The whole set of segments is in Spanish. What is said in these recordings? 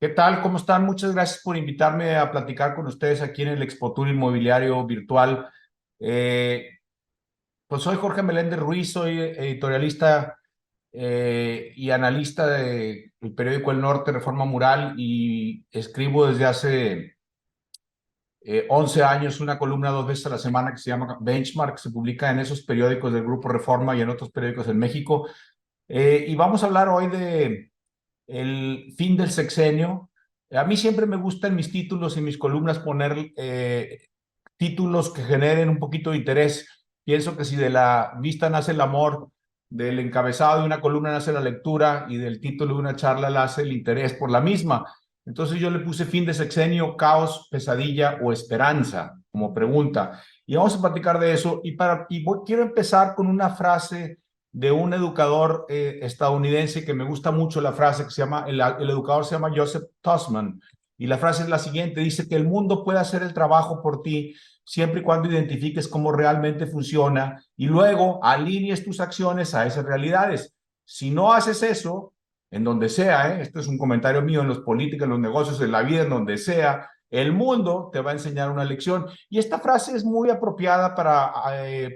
¿Qué tal? ¿Cómo están? Muchas gracias por invitarme a platicar con ustedes aquí en el Expotour Inmobiliario Virtual. Eh, pues soy Jorge Meléndez Ruiz, soy editorialista y analista del periódico El Norte, Reforma Mural, y escribo desde hace 11 años una columna 2 veces a la semana que se llama Benchmark, que se publica en esos periódicos del Grupo Reforma y en otros periódicos en México. Y vamos a hablar hoy de el fin del sexenio. A mí siempre me gusta en mis títulos y mis columnas poner títulos que generen un poquito de interés. Pienso que si de la vista nace el amor, del encabezado de una columna nace la lectura y del título de una charla nace el interés por la misma. Entonces yo le puse fin de sexenio, caos, pesadilla o esperanza como pregunta. Y vamos a platicar de eso. Quiero empezar con una frase de un educador estadounidense que me gusta mucho la frase que se llama, el educador se llama Joseph Tussman, y la frase es la siguiente: dice que el mundo puede hacer el trabajo por ti siempre y cuando identifiques cómo realmente funciona y luego alinees tus acciones a esas realidades. Si no haces eso, en donde sea, esto es un comentario mío, en los políticos, en los negocios, en la vida, en donde sea, el mundo te va a enseñar una lección. Y esta frase es muy apropiada para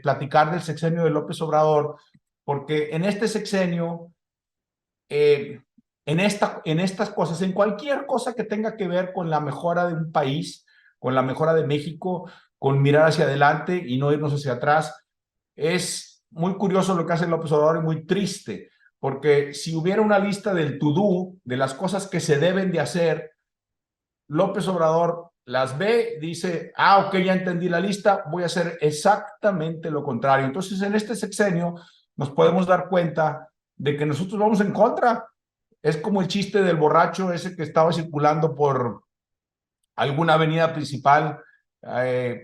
platicar del sexenio de López Obrador, porque en este sexenio, eh, en estas cosas, en cualquier cosa que tenga que ver con la mejora de un país, con la mejora de México, con mirar hacia adelante y no irnos hacia atrás, es muy curioso lo que hace López Obrador y muy triste, porque si hubiera una lista del to-do, de las cosas que se deben de hacer, López Obrador las ve, dice, ok, ya entendí la lista, voy a hacer exactamente lo contrario. Entonces, en este sexenio nos podemos dar cuenta de que nosotros vamos en contra. Es como el chiste del borracho ese que estaba circulando por alguna avenida principal,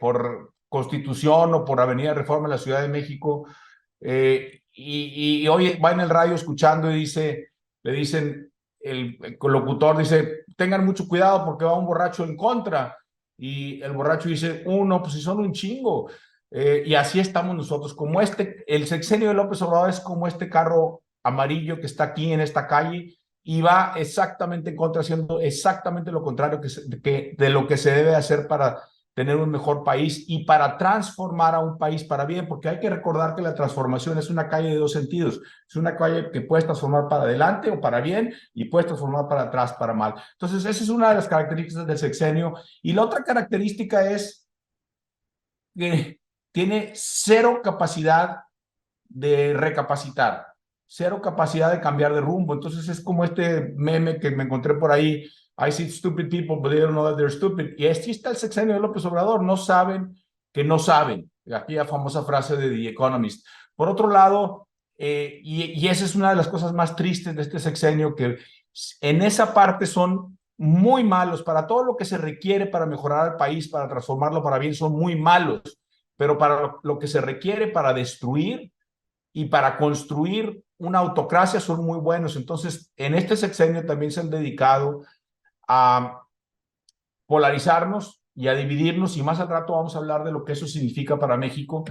por Constitución o por Avenida Reforma en la Ciudad de México, y hoy va en el radio escuchando y le dicen, el locutor dice, tengan mucho cuidado porque va un borracho en contra. Y el borracho dice, uno, pues si son un chingo. Y así estamos nosotros, como el sexenio de López Obrador es como este carro amarillo que está aquí en esta calle y va exactamente en contra, haciendo exactamente lo contrario de lo que se debe hacer para tener un mejor país y para transformar a un país para bien, porque hay que recordar que la transformación es una calle de dos sentidos. Es una calle que puedes transformar para adelante o para bien y puedes transformar para atrás, para mal. Entonces, esa es una de las características del sexenio. Y la otra característica es que tiene cero capacidad de recapacitar, cero capacidad de cambiar de rumbo. Entonces es como este meme que me encontré por ahí: I see stupid people, but they don't know that they're stupid. Y así está el sexenio de López Obrador, no saben que no saben, aquella famosa frase de The Economist. Por otro lado, y esa es una de las cosas más tristes de este sexenio, que en esa parte son muy malos para todo lo que se requiere para mejorar al país, para transformarlo para bien, son muy malos, pero para lo que se requiere para destruir y para construir una autocracia son muy buenos. Entonces, en este sexenio también se han dedicado a polarizarnos y a dividirnos, y más al rato vamos a hablar de lo que eso significa para México.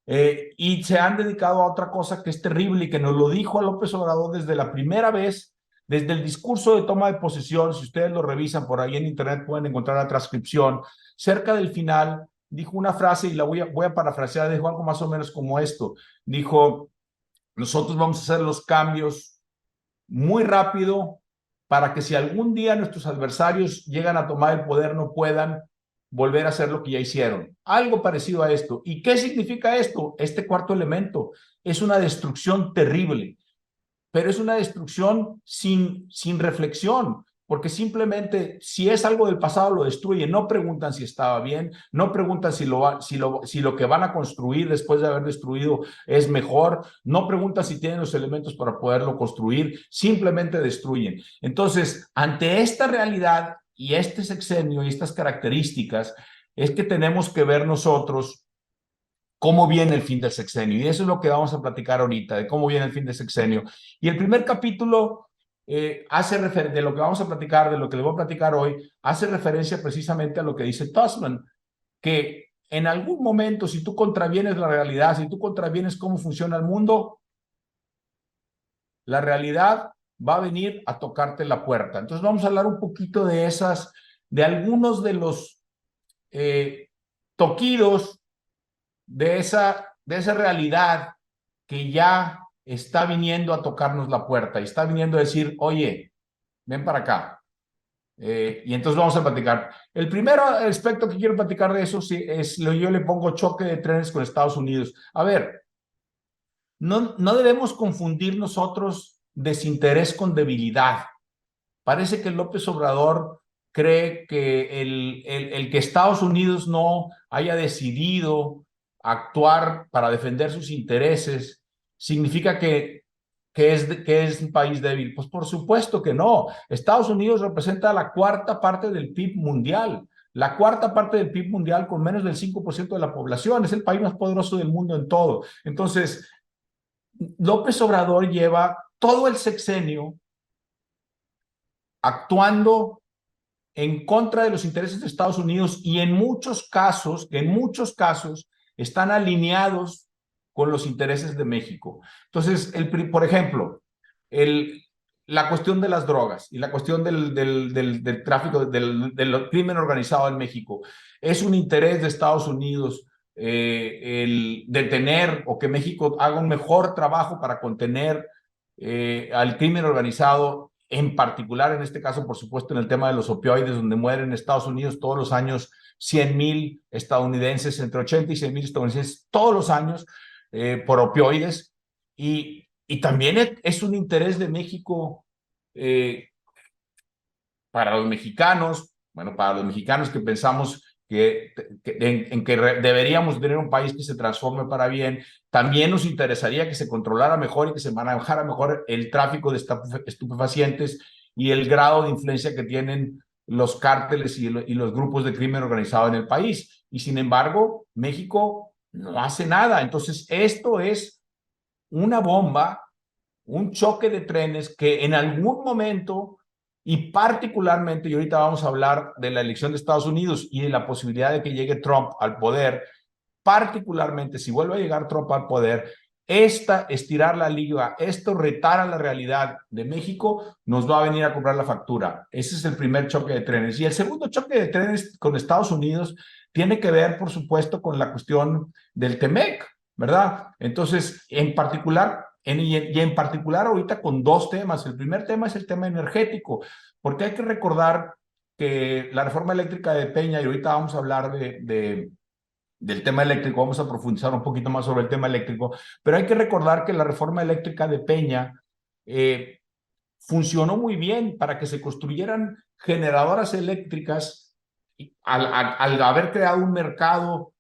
Y se han dedicado a otra cosa que es terrible y que nos lo dijo a López Obrador desde la primera vez, desde el discurso de toma de posesión. Si ustedes lo revisan por ahí en internet pueden encontrar la transcripción. Cerca del final dijo una frase y la voy a parafrasear, dijo algo más o menos como esto. Dijo: nosotros vamos a hacer los cambios muy rápido para que si algún día nuestros adversarios llegan a tomar el poder no puedan volver a hacer lo que ya hicieron. Algo parecido a esto. ¿Y qué significa esto? Este cuarto elemento es una destrucción terrible, pero es una destrucción sin reflexión, porque simplemente si es algo del pasado lo destruyen, no preguntan si estaba bien, no preguntan si lo que van a construir después de haber destruido es mejor, no preguntan si tienen los elementos para poderlo construir, simplemente destruyen. Entonces, ante esta realidad y este sexenio y estas características, es que tenemos que ver nosotros cómo viene el fin del sexenio. Y eso es lo que vamos a platicar ahorita, de cómo viene el fin del sexenio. Y el primer capítulo de lo que vamos a platicar, de lo que le voy a platicar hoy, hace referencia precisamente a lo que dice Tussman, que en algún momento, si tú contravienes la realidad, si tú contravienes cómo funciona el mundo, la realidad va a venir a tocarte la puerta. Entonces vamos a hablar un poquito de algunos de los toquidos de esa realidad que ya está viniendo a tocarnos la puerta y está viniendo a decir, oye, ven para acá. Y entonces vamos a platicar. El primer aspecto que quiero platicar de eso yo le pongo choque de trenes con Estados Unidos. A ver, no debemos confundir nosotros desinterés con debilidad. Parece que López Obrador cree que el que Estados Unidos no haya decidido actuar para defender sus intereses significa que es un país débil. Pues por supuesto que no. Estados Unidos representa la cuarta parte del PIB mundial. La cuarta parte del PIB mundial con menos del 5% de la población. Es el país más poderoso del mundo en todo. Entonces, López Obrador lleva todo el sexenio actuando en contra de los intereses de Estados Unidos y en muchos casos, están alineados con los intereses de México. Entonces, por ejemplo, la cuestión de las drogas y la cuestión del tráfico, del crimen organizado en México, es un interés de Estados Unidos el detener o que México haga un mejor trabajo para contener al crimen organizado, en particular en este caso, por supuesto, en el tema de los opioides, donde mueren en Estados Unidos todos los años 100,000 estadounidenses, entre 80 y 100,000 estadounidenses todos los años por opioides. Y también es un interés de México eh, para los mexicanos, bueno, para los mexicanos que pensamos en que deberíamos tener un país que se transforme para bien, también nos interesaría que se controlara mejor y que se manejara mejor el tráfico de estupefacientes y el grado de influencia que tienen los cárteles y los grupos de crimen organizado en el país. Y sin embargo, México no hace nada. Entonces, esto es una bomba, un choque de trenes que en algún momento, y particularmente, y ahorita vamos a hablar de la elección de Estados Unidos y de la posibilidad de que llegue Trump al poder, particularmente si vuelve a llegar Trump al poder, estirar la liga, esto retar a la realidad de México, nos va a venir a cobrar la factura. Ese es el primer choque de trenes. Y el segundo choque de trenes con Estados Unidos tiene que ver, por supuesto, con la cuestión del TEMEC, ¿verdad? Entonces, en particular, en particular ahorita con dos temas. El primer tema es el tema energético, porque hay que recordar que la reforma eléctrica de Peña, y ahorita vamos a hablar del tema eléctrico, vamos a profundizar un poquito más sobre el tema eléctrico, pero hay que recordar que la reforma eléctrica de Peña funcionó muy bien para que se construyeran generadoras eléctricas al haber creado un mercado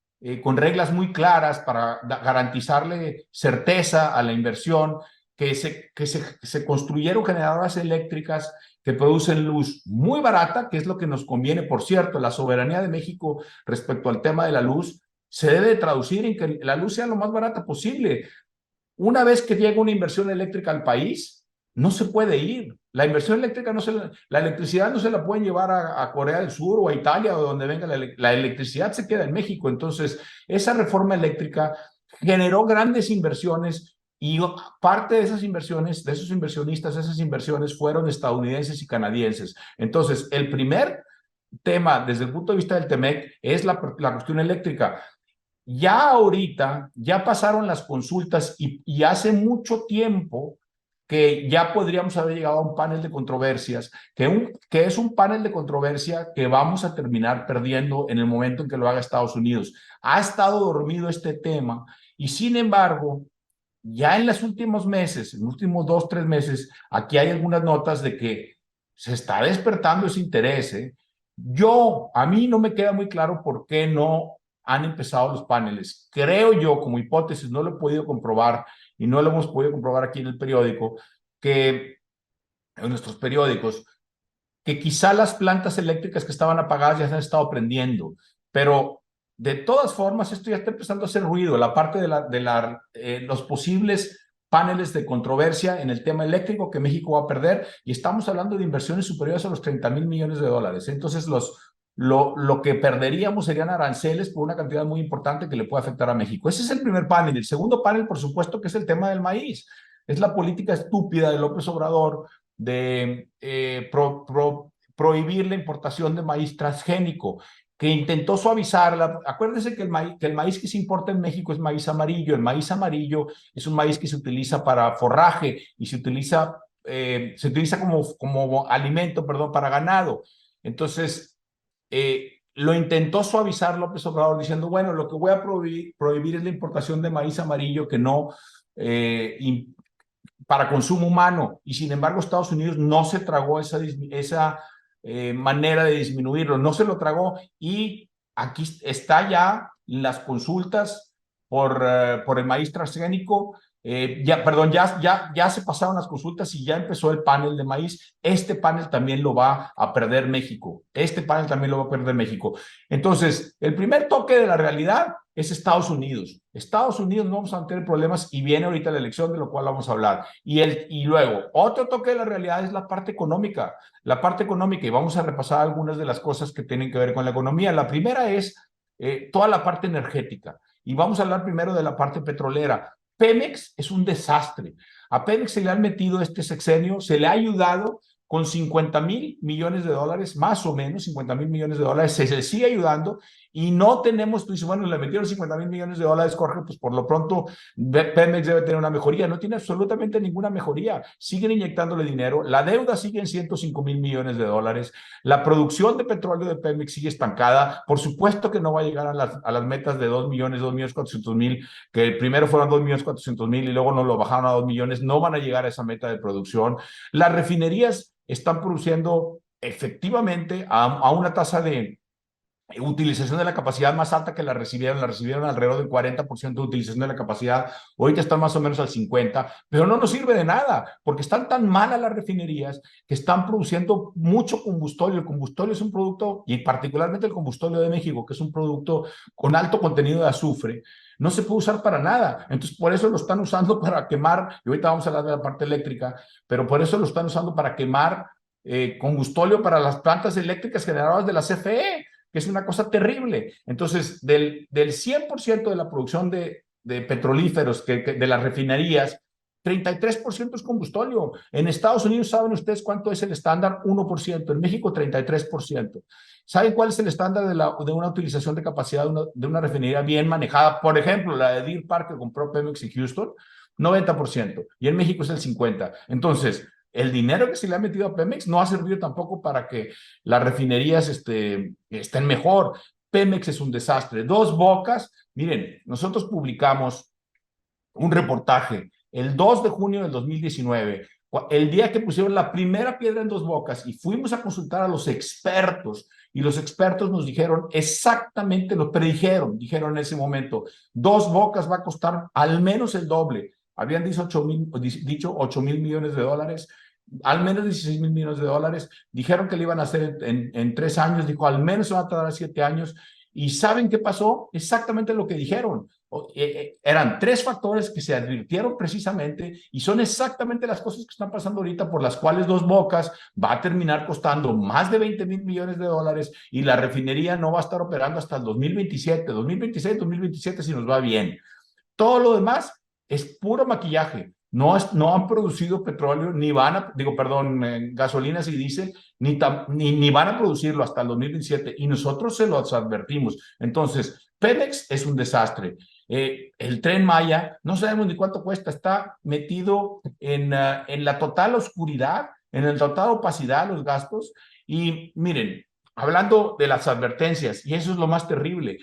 con reglas muy claras para garantizarle certeza a la inversión, que se construyeron generadoras eléctricas que producen luz muy barata, que es lo que nos conviene. Por cierto, la soberanía de México respecto al tema de la luz se debe traducir en que la luz sea lo más barata posible. Una vez que llega una inversión eléctrica al país, no se puede ir. La inversión eléctrica la electricidad no se la pueden llevar a Corea del Sur o a Italia o donde venga la electricidad se queda en México. Entonces, esa reforma eléctrica generó grandes inversiones y parte de esas inversiones, de esos inversionistas, esas inversiones fueron estadounidenses y canadienses. Entonces, el primer tema desde el punto de vista del TEMEC es la cuestión eléctrica. Ya ahorita, ya pasaron las consultas y hace mucho tiempo que ya podríamos haber llegado a un panel de controversias, que es un panel de controversia que vamos a terminar perdiendo en el momento en que lo haga Estados Unidos. Ha estado dormido este tema y sin embargo, ya en los últimos meses, en los últimos 2, 3 meses, aquí hay algunas notas de que se está despertando ese interés. A mí no me queda muy claro por qué no han empezado los paneles. Creo yo, como hipótesis, no lo he podido comprobar y no lo hemos podido comprobar aquí en el periódico, en nuestros periódicos, que quizá las plantas eléctricas que estaban apagadas ya se han estado prendiendo, pero de todas formas esto ya está empezando a hacer ruido, la parte de los posibles paneles de controversia en el tema eléctrico que México va a perder, y estamos hablando de inversiones superiores a los 30,000 millones de dólares. Entonces, lo que perderíamos serían aranceles por una cantidad muy importante que le puede afectar a México. Ese es el primer panel. El segundo panel, por supuesto, que es el tema del maíz. Es la política estúpida de López Obrador de prohibir la importación de maíz transgénico, que intentó suavizarla. Acuérdense que el maíz que se importa en México es maíz amarillo. El maíz amarillo es un maíz que se utiliza para forraje y se utiliza como alimento, perdón, para ganado. Entonces, lo intentó suavizar López Obrador diciendo, bueno, lo que voy a prohibir es la importación de maíz amarillo que no eh, para consumo humano, y sin embargo Estados Unidos no se tragó esa manera de disminuirlo, no se lo tragó, y aquí está ya las consultas por el maíz transgénico. Perdón, ya se pasaron las consultas y ya empezó el panel de maíz. Este panel también lo va a perder México. Este panel también lo va a perder México. Entonces, el primer toque de la realidad es Estados Unidos. Estados Unidos no vamos a tener problemas, y viene ahorita la elección, de lo cual vamos a hablar. Y luego, otro toque de la realidad es la parte económica. La parte económica, y vamos a repasar algunas de las cosas que tienen que ver con la economía. La primera es toda la parte energética. Y vamos a hablar primero de la parte petrolera. Pemex es un desastre. A Pemex se le han metido este sexenio, se le ha ayudado con 50,000 millones de dólares, más o menos 50,000 millones de dólares, se le sigue ayudando, y no tenemos. Tú dices, bueno, le metieron 50,000 millones de dólares, Jorge, pues por lo pronto Pemex debe tener una mejoría. No tiene absolutamente ninguna mejoría. Siguen inyectándole dinero, la deuda sigue en 105,000 millones de dólares, la producción de petróleo de Pemex sigue estancada. Por supuesto que no va a llegar a las metas de 2 millones, 2,4 millones, que primero fueron 2,4 millones y luego nos lo bajaron a 2 millones. No van a llegar a esa meta de producción. Las refinerías están produciendo efectivamente a una tasa de utilización de la capacidad más alta que la recibieron alrededor del 40% de utilización de la capacidad. Ahorita están más o menos al 50%, pero no nos sirve de nada, porque están tan malas las refinerías que están produciendo mucho combustorio. El combustorio es un producto, y particularmente el combustorio de México, que es un producto con alto contenido de azufre, no se puede usar para nada. Entonces, por eso lo están usando para quemar, y ahorita vamos a hablar de la parte eléctrica, pero por eso lo están usando para quemar combustorio para las plantas eléctricas generadoras de la CFE, que es una cosa terrible. Entonces, del 100% de la producción de petrolíferos, de las refinerías, 33% es combustorio. En Estados Unidos, ¿saben ustedes cuánto es el estándar? 1%. En México, 33%. ¿Saben cuál es el estándar de una utilización de capacidad de una refinería bien manejada? Por ejemplo, la de Deer Park, que compró Pemex en Houston, 90%. Y en México es el 50%. Entonces, el dinero que se le ha metido a Pemex no ha servido tampoco para que las refinerías estén mejor. Pemex es un desastre. Dos Bocas, miren, nosotros publicamos un reportaje el 2 de junio del 2019, el día que pusieron la primera piedra en Dos Bocas, y fuimos a consultar a los expertos, y los expertos nos dijeron exactamente, lo predijeron, dijeron en ese momento, Dos Bocas va a costar al menos el doble. Habían dicho 8,000 millones de dólares, al menos 16,000 millones de dólares. Dijeron que lo iban a hacer en 3 años, dijo, al menos se va a tardar 7 años. ¿Y saben qué pasó? Exactamente lo que dijeron. Eran tres factores que se advirtieron precisamente, y son exactamente las cosas que están pasando ahorita, por las cuales Dos Bocas va a terminar costando más de 20,000 millones de dólares, y la refinería no va a estar operando hasta el 2027, 2026, 2027 si nos va bien. Todo lo demás es puro maquillaje. No han producido petróleo, ni van a, digo, perdón, gasolinas y diésel, ni van a producirlo hasta el 2027, y nosotros se los advertimos. Entonces, Pemex es un desastre. El Tren Maya, no sabemos ni cuánto cuesta, está metido en la total oscuridad, en la total opacidad los gastos. Y miren, hablando de las advertencias, y eso es lo más terrible,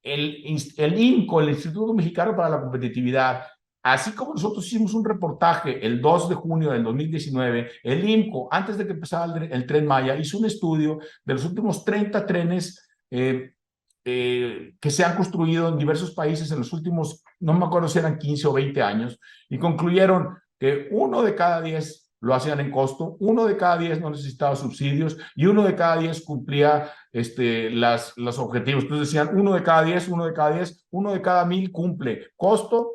el INCO, el Instituto Mexicano para la Competitividad, así como nosotros hicimos un reportaje el 2 de junio del 2019, el INCO, antes de que empezara el Tren Maya, hizo un estudio de los últimos 30 trenes que se han construido en diversos países en los últimos, no me acuerdo si eran 15 o 20 años, y concluyeron que 1 de cada 10 lo hacían en costo, 1 de cada 10 no necesitaba subsidios, y 1 de cada 10 cumplía los objetivos. Entonces decían 1 de cada 10, 1 de cada 10, 1 de cada 1,000 cumple costo,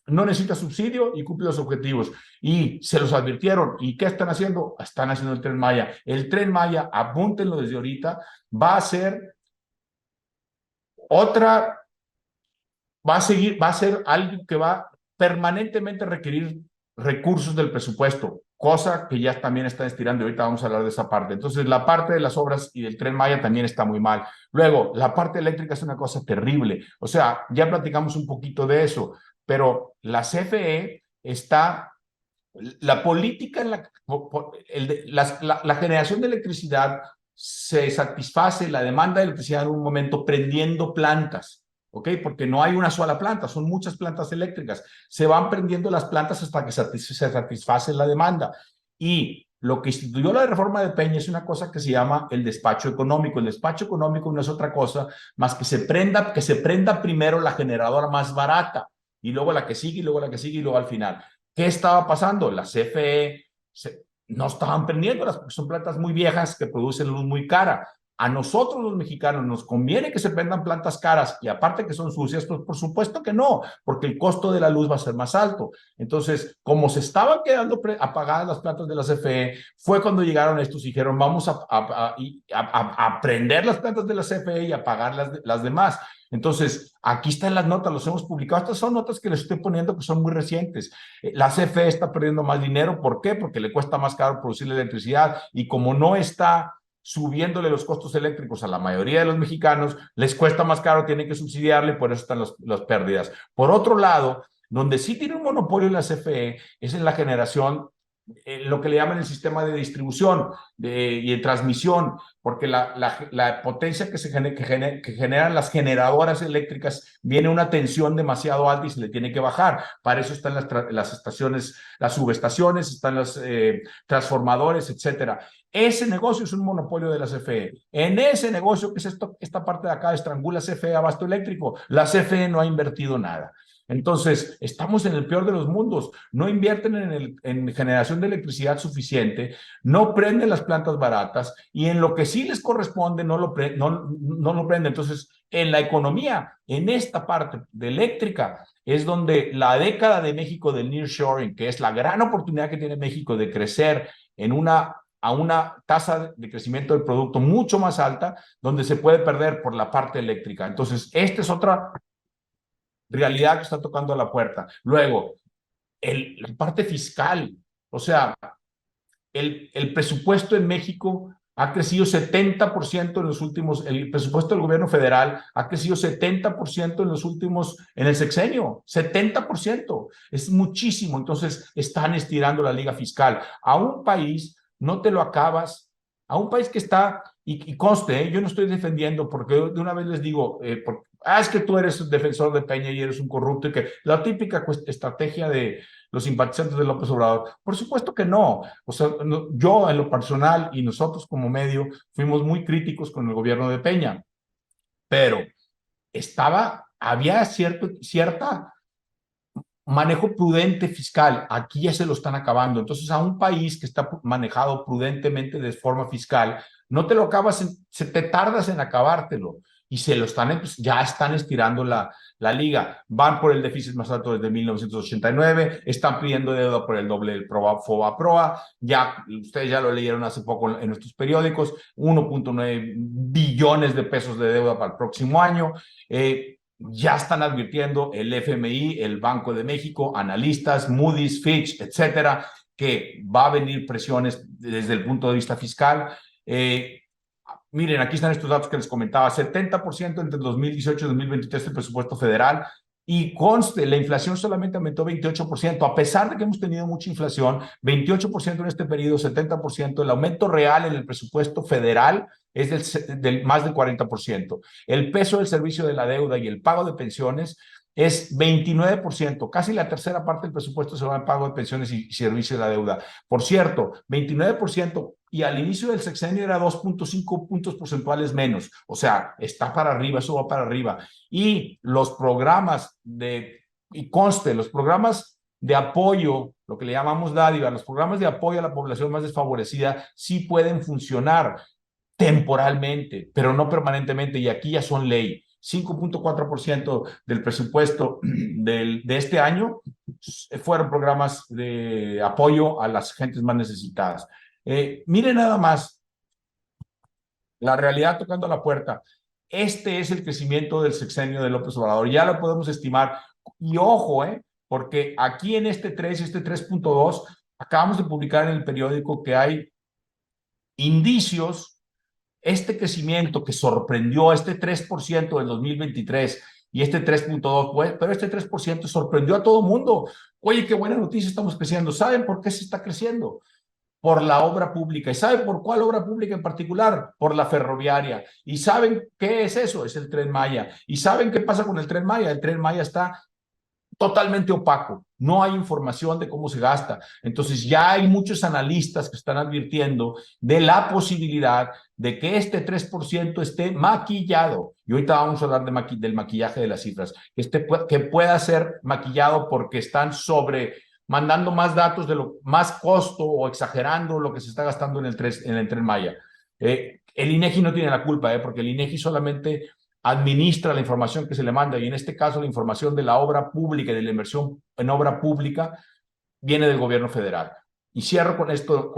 no necesita subsidio y cumple los objetivos. Y se los advirtieron. ¿Y qué están haciendo? Están haciendo el Tren Maya. El Tren Maya, apúntenlo desde ahorita, va a ser otra, va a ser algo que va permanentemente a requerir recursos del presupuesto, cosa que ya también están estirando y ahorita vamos a hablar de esa parte. Entonces, la parte de las obras y del Tren Maya también está muy mal. Luego, la parte eléctrica es una cosa terrible. O sea, ya platicamos un poquito de eso, pero la CFE está, la política en la generación de electricidad se satisface la demanda de electricidad en un momento prendiendo plantas. ¿Ok? Porque no hay una sola planta, son muchas plantas eléctricas. Se van prendiendo las plantas hasta que se satisface la demanda. Y lo que instituyó la reforma de Peña es una cosa que se llama el despacho económico. El despacho económico no es otra cosa más que se prenda primero la generadora más barata y luego la que sigue y luego la que sigue y luego al final. ¿Qué estaba pasando? La CFE no estaban prendiéndolas porque son plantas muy viejas que producen luz muy cara. A nosotros los mexicanos nos conviene que se prendan plantas caras y aparte que son sucias, pues por supuesto que no, porque el costo de la luz va a ser más alto. Entonces, como se estaban quedando apagadas las plantas de la CFE, fue cuando llegaron estos y dijeron, vamos a prender las plantas de la CFE y apagar las demás. Entonces, aquí están las notas, los hemos publicado. Estas son notas que les estoy poniendo que son muy recientes. La CFE está perdiendo más dinero. ¿Por qué? Porque le cuesta más caro producir la electricidad y como no está subiéndole los costos eléctricos a la mayoría de los mexicanos, les cuesta más caro, tienen que subsidiarle, por eso están las pérdidas. Por otro lado, donde sí tiene un monopolio la CFE es en la generación, lo que le llaman el sistema de distribución y de transmisión, porque la potencia que generan las generadoras eléctricas viene una tensión demasiado alta y se le tiene que bajar. Para eso están las estaciones, las subestaciones, están los transformadores, etcétera. Ese negocio es un monopolio de la CFE. En ese negocio, que es esta parte de acá, estrangula CFE Abasto Eléctrico. La CFE no ha invertido nada. Entonces, estamos en el peor de los mundos. No invierten en generación de electricidad suficiente, no prenden las plantas baratas y en lo que sí les corresponde no lo prenden. Entonces, en la economía, en esta parte de eléctrica, es donde la década de México del nearshoring, que es la gran oportunidad que tiene México de crecer a una tasa de crecimiento del producto mucho más alta, donde se puede perder por la parte eléctrica. Entonces, esta es otra realidad que está tocando a la puerta. Luego, la parte fiscal, o sea, el presupuesto en México ha crecido 70% en los últimos, el presupuesto del gobierno federal ha crecido 70% en los últimos, en el sexenio, 70%, es muchísimo, entonces están estirando la liga fiscal. A un país no te lo acabas, a un país que está, y conste, yo no estoy defendiendo, porque de una vez les digo, es que tú eres defensor de Peña y eres un corrupto, y que la típica estrategia de los simpatizantes de López Obrador, por supuesto que no. O sea, yo en lo personal y nosotros como medio fuimos muy críticos con el gobierno de Peña, pero había cierta manejo prudente fiscal. Aquí ya se lo están acabando. Entonces, a un país que está manejado prudentemente de forma fiscal, no te lo acabas, te tardas en acabártelo. Y ya están estirando la liga. Van por el déficit más alto desde 1989, están pidiendo deuda por el doble del FOBA-PROA. Ya, ustedes ya lo leyeron hace poco en nuestros periódicos, 1.9 billones de pesos de deuda para el próximo año. Ya están advirtiendo el FMI, el Banco de México, analistas, Moody's, Fitch, etcétera, que va a venir presiones desde el punto de vista fiscal. Miren, aquí están estos datos que les comentaba, 70% entre 2018 y 2023 el presupuesto federal, y conste, la inflación solamente aumentó 28%, a pesar de que hemos tenido mucha inflación, 28% en este periodo, 70%, el aumento real en el presupuesto federal es del más del 40%. El peso del servicio de la deuda y el pago de pensiones es 29%, casi la tercera parte del presupuesto se va en pago de pensiones y servicio de la deuda. Por cierto, 29%, y al inicio del sexenio era 2.5 puntos porcentuales menos, o sea, está para arriba, eso va para arriba. Y los programas y conste, los programas de apoyo, lo que le llamamos dádiva, los programas de apoyo a la población más desfavorecida sí pueden funcionar temporalmente, pero no permanentemente, y aquí ya son ley. 5.4% del presupuesto de este año fueron programas de apoyo a las gentes más necesitadas. Miren nada más la realidad tocando la puerta. Este es el crecimiento del sexenio de López Obrador. Ya lo podemos estimar. Y ojo, porque aquí en este 3 y este 3.2, acabamos de publicar en el periódico que hay indicios, este crecimiento que sorprendió, este 3% del 2023 y este 3.2, pero este 3% sorprendió a todo el mundo. Oye, qué buena noticia, estamos creciendo. ¿Saben por qué se está creciendo? Por la obra pública. ¿Y saben por cuál obra pública en particular? Por la ferroviaria. ¿Y saben qué es eso? Es el Tren Maya. ¿Y saben qué pasa con el Tren Maya? El Tren Maya está totalmente opaco, no hay información de cómo se gasta. Entonces ya hay muchos analistas que están advirtiendo de la posibilidad de que este 3% esté maquillado. Y ahorita vamos a hablar del maquillaje de las cifras, que pueda ser maquillado porque están mandando más datos de lo más costo o exagerando lo que se está gastando en el Tren Maya. El INEGI no tiene la culpa, porque el INEGI solamente administra la información que se le manda, y en este caso la información de la obra pública y de la inversión en obra pública viene del gobierno federal. Y cierro con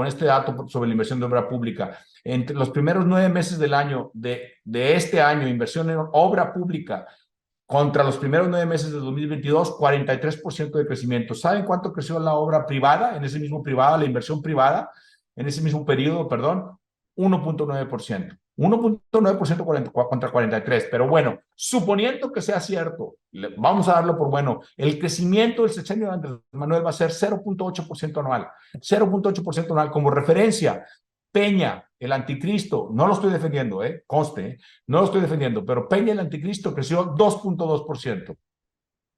este dato sobre la inversión de obra pública. Entre los primeros 9 meses del año, de este año, inversión en obra pública contra los primeros 9 meses de 2022, 43% de crecimiento. ¿Saben cuánto creció la obra privada, en ese mismo privado, la inversión privada, en ese mismo periodo, perdón? 1.9%. 1.9% contra 43%. Pero bueno, suponiendo que sea cierto, vamos a darlo por bueno, el crecimiento del sexenio de Andrés Manuel va a ser 0.8% anual. 0.8% anual. Como referencia, Peña, el anticristo, no lo estoy defendiendo, conste, no lo estoy defendiendo, pero Peña, el anticristo, creció 2.2%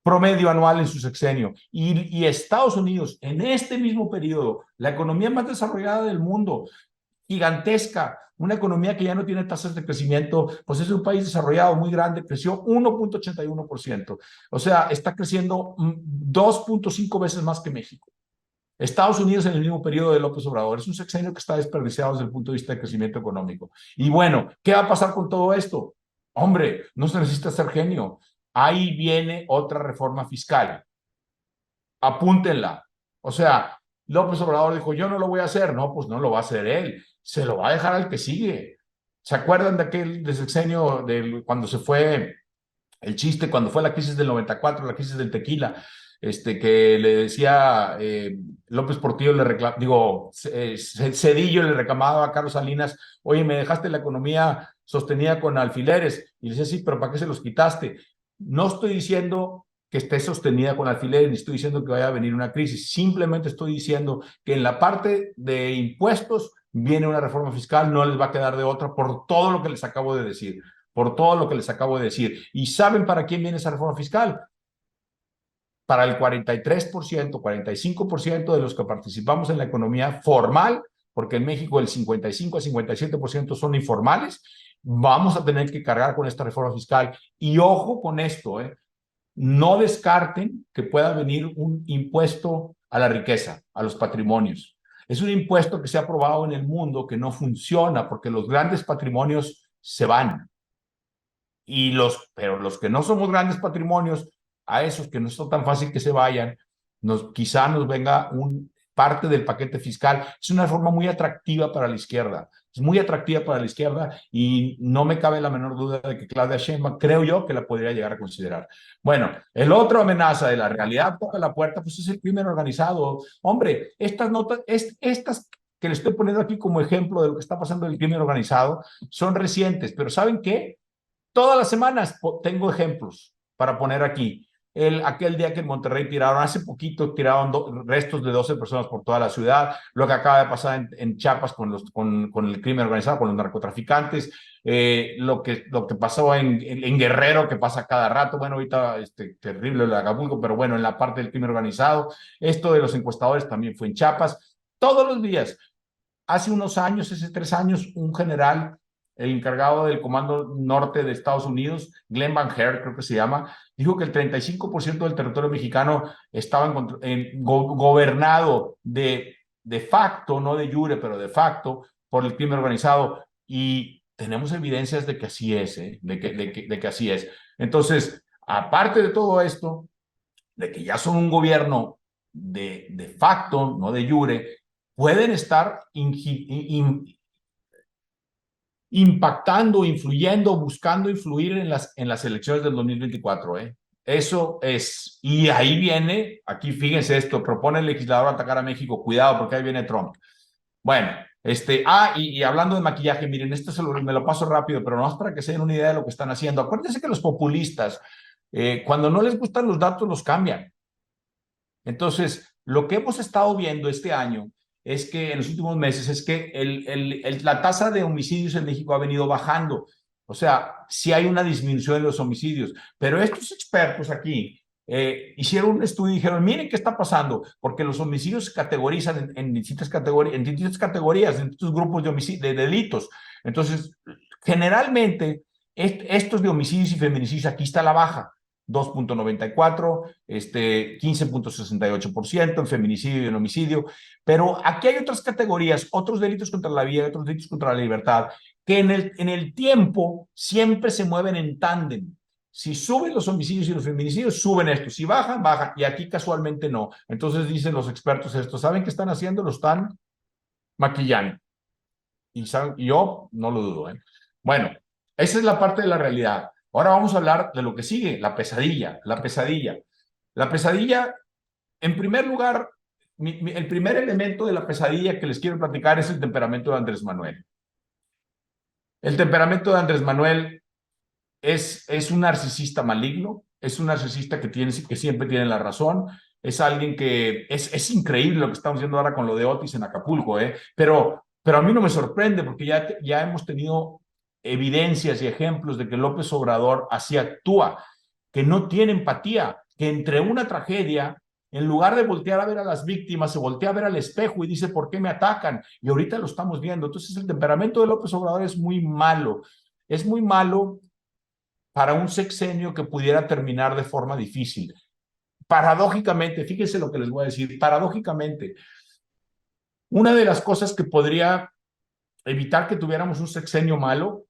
promedio anual en su sexenio. Y Estados Unidos, en este mismo periodo, la economía más desarrollada del mundo, gigantesca, una economía que ya no tiene tasas de crecimiento, pues es un país desarrollado muy grande, creció 1.81%. O sea, está creciendo 2.5 veces más que México. Estados Unidos en el mismo periodo de López Obrador. Es un sexenio que está desperdiciado desde el punto de vista de crecimiento económico. Y bueno, ¿qué va a pasar con todo esto? Hombre, no se necesita ser genio. Ahí viene otra reforma fiscal. Apúntenla. O sea, López Obrador dijo, yo no lo voy a hacer. No, pues no lo va a hacer él. Se lo va a dejar al que sigue. ¿Se acuerdan de aquel de sexenio cuando se fue el chiste, cuando fue la crisis del 94, la crisis del tequila? Que le decía López Portillo, Cedillo le reclamaba a Carlos Salinas, oye, me dejaste la economía sostenida con alfileres. Y le decía, sí, pero ¿para qué se los quitaste? No estoy diciendo que esté sostenida con alfileres, ni estoy diciendo que vaya a venir una crisis. Simplemente estoy diciendo que en la parte de impuestos viene una reforma fiscal, no les va a quedar de otra por todo lo que les acabo de decir. Por todo lo que les acabo de decir. ¿Y saben para quién viene esa reforma fiscal? Para el 43%, 45% de los que participamos en la economía formal, porque en México el 55 a 57% son informales, vamos a tener que cargar con esta reforma fiscal. Y ojo con esto, no descarten que pueda venir un impuesto a la riqueza, a los patrimonios. Es un impuesto que se ha aprobado en el mundo que no funciona porque los grandes patrimonios se van. Pero los que no somos grandes patrimonios, a esos que no es tan fácil que se vayan, quizá nos venga parte del paquete fiscal. Es una forma muy atractiva para la izquierda. Es muy atractiva para la izquierda y no me cabe la menor duda de que Claudia Sheinbaum, creo yo, que la podría llegar a considerar. Bueno, el otro amenaza de la realidad toca la puerta, pues es el crimen organizado. Hombre, estas notas, estas que le estoy poniendo aquí como ejemplo de lo que está pasando en el crimen organizado, son recientes, pero ¿saben qué? Todas las semanas tengo ejemplos para poner aquí. Aquel día que en Monterrey hace poquito tiraron restos de 12 personas por toda la ciudad, lo que acaba de pasar en Chiapas con el crimen organizado, con los narcotraficantes, lo que pasó en Guerrero, que pasa cada rato, bueno, ahorita terrible el de Acapulco, pero bueno, en la parte del crimen organizado, esto de los encuestadores también fue en Chiapas, todos los días. Hace unos años, hace 3 años, un general, el encargado del Comando Norte de Estados Unidos, Glenn Van Herk, creo que se llama, dijo que el 35% del territorio mexicano estaba gobernado de facto, no de jure, pero de facto, por el crimen organizado. Y tenemos evidencias de que así es, de que así es. Entonces, aparte de todo esto, de que ya son un gobierno de facto, no de jure, pueden estar impactando, influyendo, buscando influir en las elecciones del 2024. Eso es. Y ahí viene, aquí fíjense esto, propone el legislador atacar a México. Cuidado, porque ahí viene Trump. Bueno, y hablando de maquillaje, miren, me lo paso rápido, pero no es para que se den una idea de lo que están haciendo. Acuérdense que los populistas, cuando no les gustan los datos, los cambian. Entonces, lo que hemos estado viendo este año es que en los últimos meses es que la tasa de homicidios en México ha venido bajando. O sea, sí hay una disminución de los homicidios, pero estos expertos aquí hicieron un estudio y dijeron, miren qué está pasando, porque los homicidios se categorizan en distintas categorías, en distintos grupos de delitos. Entonces, generalmente, estos de homicidios y feminicidios, aquí está la baja. 2.94, 15.68% en feminicidio y en homicidio, pero aquí hay otras categorías, otros delitos contra la vida, otros delitos contra la libertad, que en el tiempo siempre se mueven en tándem. Si suben los homicidios y los feminicidios, suben estos. Si bajan, bajan. Y aquí casualmente no. Entonces dicen los expertos esto. ¿Saben qué están haciendo? Lo están maquillando. Y yo no lo dudo. Bueno, esa es la parte de la realidad. Ahora vamos a hablar de lo que sigue, la pesadilla, la pesadilla. La pesadilla, en primer lugar, el primer elemento de la pesadilla que les quiero platicar es el temperamento de Andrés Manuel. El temperamento de Andrés Manuel es un narcisista maligno, es un narcisista que siempre tiene la razón, es alguien que es increíble lo que estamos viendo ahora con lo de Otis en Acapulco, pero a mí no me sorprende porque ya hemos tenido evidencias y ejemplos de que López Obrador así actúa, que no tiene empatía, que entre una tragedia, en lugar de voltear a ver a las víctimas, se voltea a ver al espejo y dice, ¿por qué me atacan? Y ahorita lo estamos viendo. Entonces el temperamento de López Obrador es muy malo para un sexenio que pudiera terminar de forma difícil. Paradójicamente, fíjense lo que les voy a decir, paradójicamente, una de las cosas que podría evitar que tuviéramos un sexenio malo,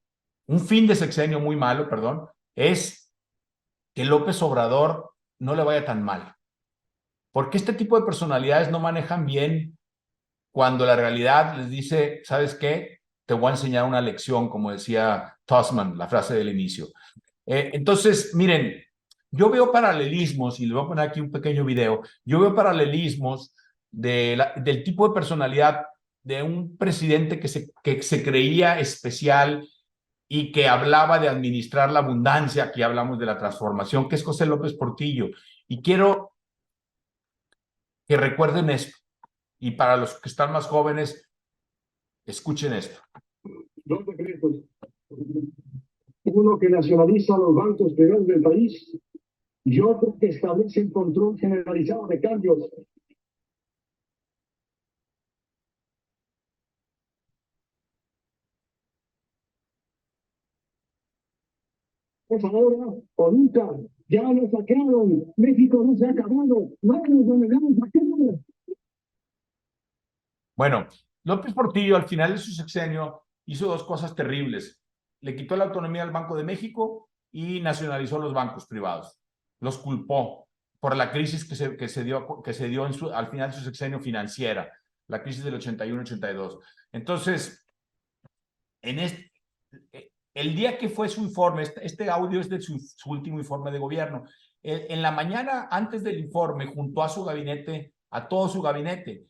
un fin de sexenio muy malo, perdón, es que López Obrador no le vaya tan mal. Porque este tipo de personalidades no manejan bien cuando la realidad les dice, ¿sabes qué? Te voy a enseñar una lección, como decía Tossman, la frase del inicio. Entonces, miren, yo veo paralelismos, y les voy a poner aquí un pequeño video, yo veo paralelismos del tipo de personalidad de un presidente que se creía especial y que hablaba de administrar la abundancia, aquí hablamos de la transformación, que es José López Portillo. Y quiero que recuerden esto, y para los que están más jóvenes, escuchen esto. Dos decretos. Uno que nacionaliza los bancos privados del país y otro que establece un control generalizado de cambios. Pues ahora o nunca, ya lo sacaron, México no se ha acabado, no nos volveremos a quedar. Bueno, López Portillo al final de su sexenio hizo dos cosas terribles. Le quitó la autonomía al Banco de México y nacionalizó los bancos privados. Los culpó por la crisis que se dio al final de su sexenio financiera, la crisis del 81-82. Entonces, en el día que fue su informe, este audio es de su último informe de gobierno, en la mañana antes del informe juntó a su gabinete, a todo su gabinete,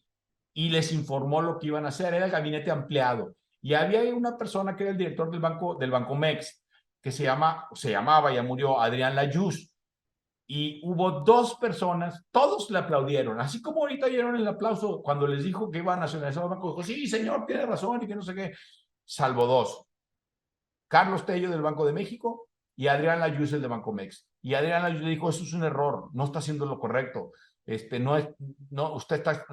y les informó lo que iban a hacer. Era el gabinete ampliado. Y había una persona que era el director del Bancomex, que se llamaba, ya murió, Adrián Layuz. Y hubo dos personas, todos le aplaudieron, así como ahorita dieron el aplauso cuando les dijo que iba a nacionalizar los bancos. Dijo, sí, señor, tiene razón y que no sé qué. Salvo dos. Carlos Tello del Banco de México y Adrián Layuz el de Bancomex. Y Adrián Layuz le dijo, eso es un error, no está haciendo lo correcto. Usted está...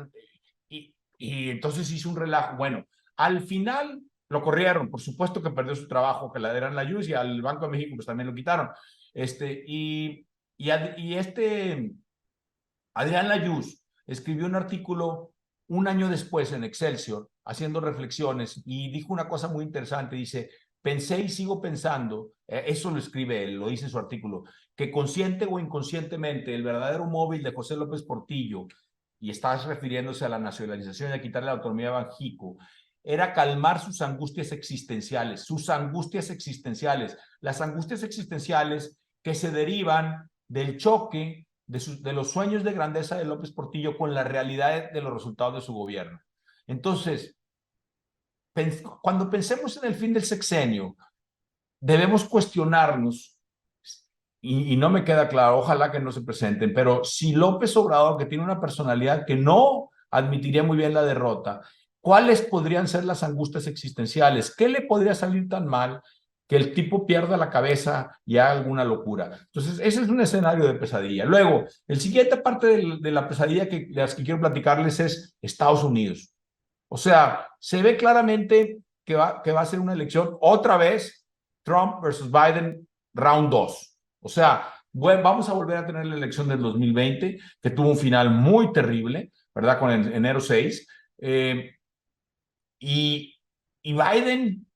Y entonces hizo un relajo. Bueno, al final lo corrieron, por supuesto que perdió su trabajo, que le dieran la Layuz, y al Banco de México pues también lo quitaron. Adrián Layuz escribió un artículo un año después en Excelsior, haciendo reflexiones, y dijo una cosa muy interesante. Dice, pensé y sigo pensando, eso lo escribe él, lo dice en su artículo, que consciente o inconscientemente el verdadero móvil de José López Portillo, y estás refiriéndose a la nacionalización y a quitarle la autonomía a Banxico, era calmar sus angustias existenciales, las angustias existenciales que se derivan del choque de los sueños de grandeza de López Portillo con la realidad de los resultados de su gobierno. Entonces, cuando pensemos en el fin del sexenio, debemos cuestionarnos, y no me queda claro, ojalá que no se presenten, pero si López Obrador, que tiene una personalidad que no admitiría muy bien la derrota, ¿cuáles podrían ser las angustias existenciales? ¿Qué le podría salir tan mal que el tipo pierda la cabeza y haga alguna locura? Entonces, ese es un escenario de pesadilla. Luego, el siguiente parte de la pesadilla de las que quiero platicarles es Estados Unidos. O sea, se ve claramente que va a ser una elección otra vez Trump versus Biden round 2. O sea, bueno, vamos a volver a tener la elección del 2020, que tuvo un final muy terrible, ¿verdad? Con el enero 6. Y, y Biden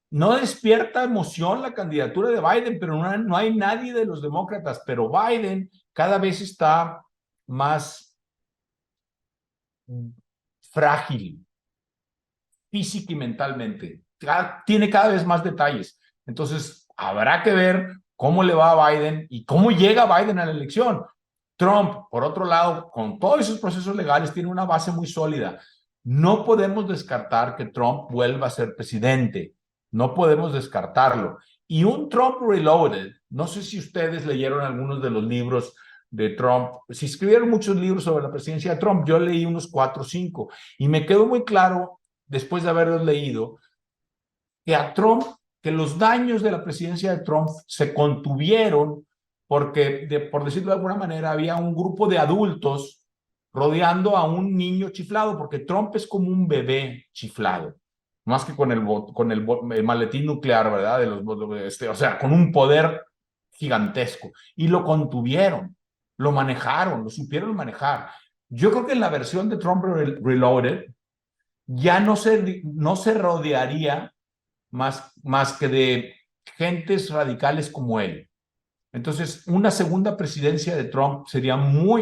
no despierta emoción la candidatura de Biden, pero no hay nadie de los demócratas. Pero Biden cada vez está más frágil física y mentalmente. Tiene cada vez más detalles. Entonces, habrá que ver cómo le va a Biden y cómo llega Biden a la elección. Trump, por otro lado, con todos esos procesos legales, tiene una base muy sólida. No podemos descartar que Trump vuelva a ser presidente. No podemos descartarlo. Y un Trump Reloaded, no sé si ustedes leyeron algunos de los libros de Trump, si escribieron muchos libros sobre la presidencia de Trump, yo leí unos 4 o 5 y me quedó muy claro después de haberlos leído, que a Trump, que los daños de la presidencia de Trump se contuvieron porque, por decirlo de alguna manera, había un grupo de adultos rodeando a un niño chiflado, porque Trump es como un bebé chiflado, más que con el maletín nuclear, ¿verdad? O sea, con un poder gigantesco. Y lo contuvieron, lo manejaron, lo supieron manejar. Yo creo que en la versión de Trump Reloaded, ya no se rodearía más que de gentes radicales como él. Entonces, una segunda presidencia de Trump sería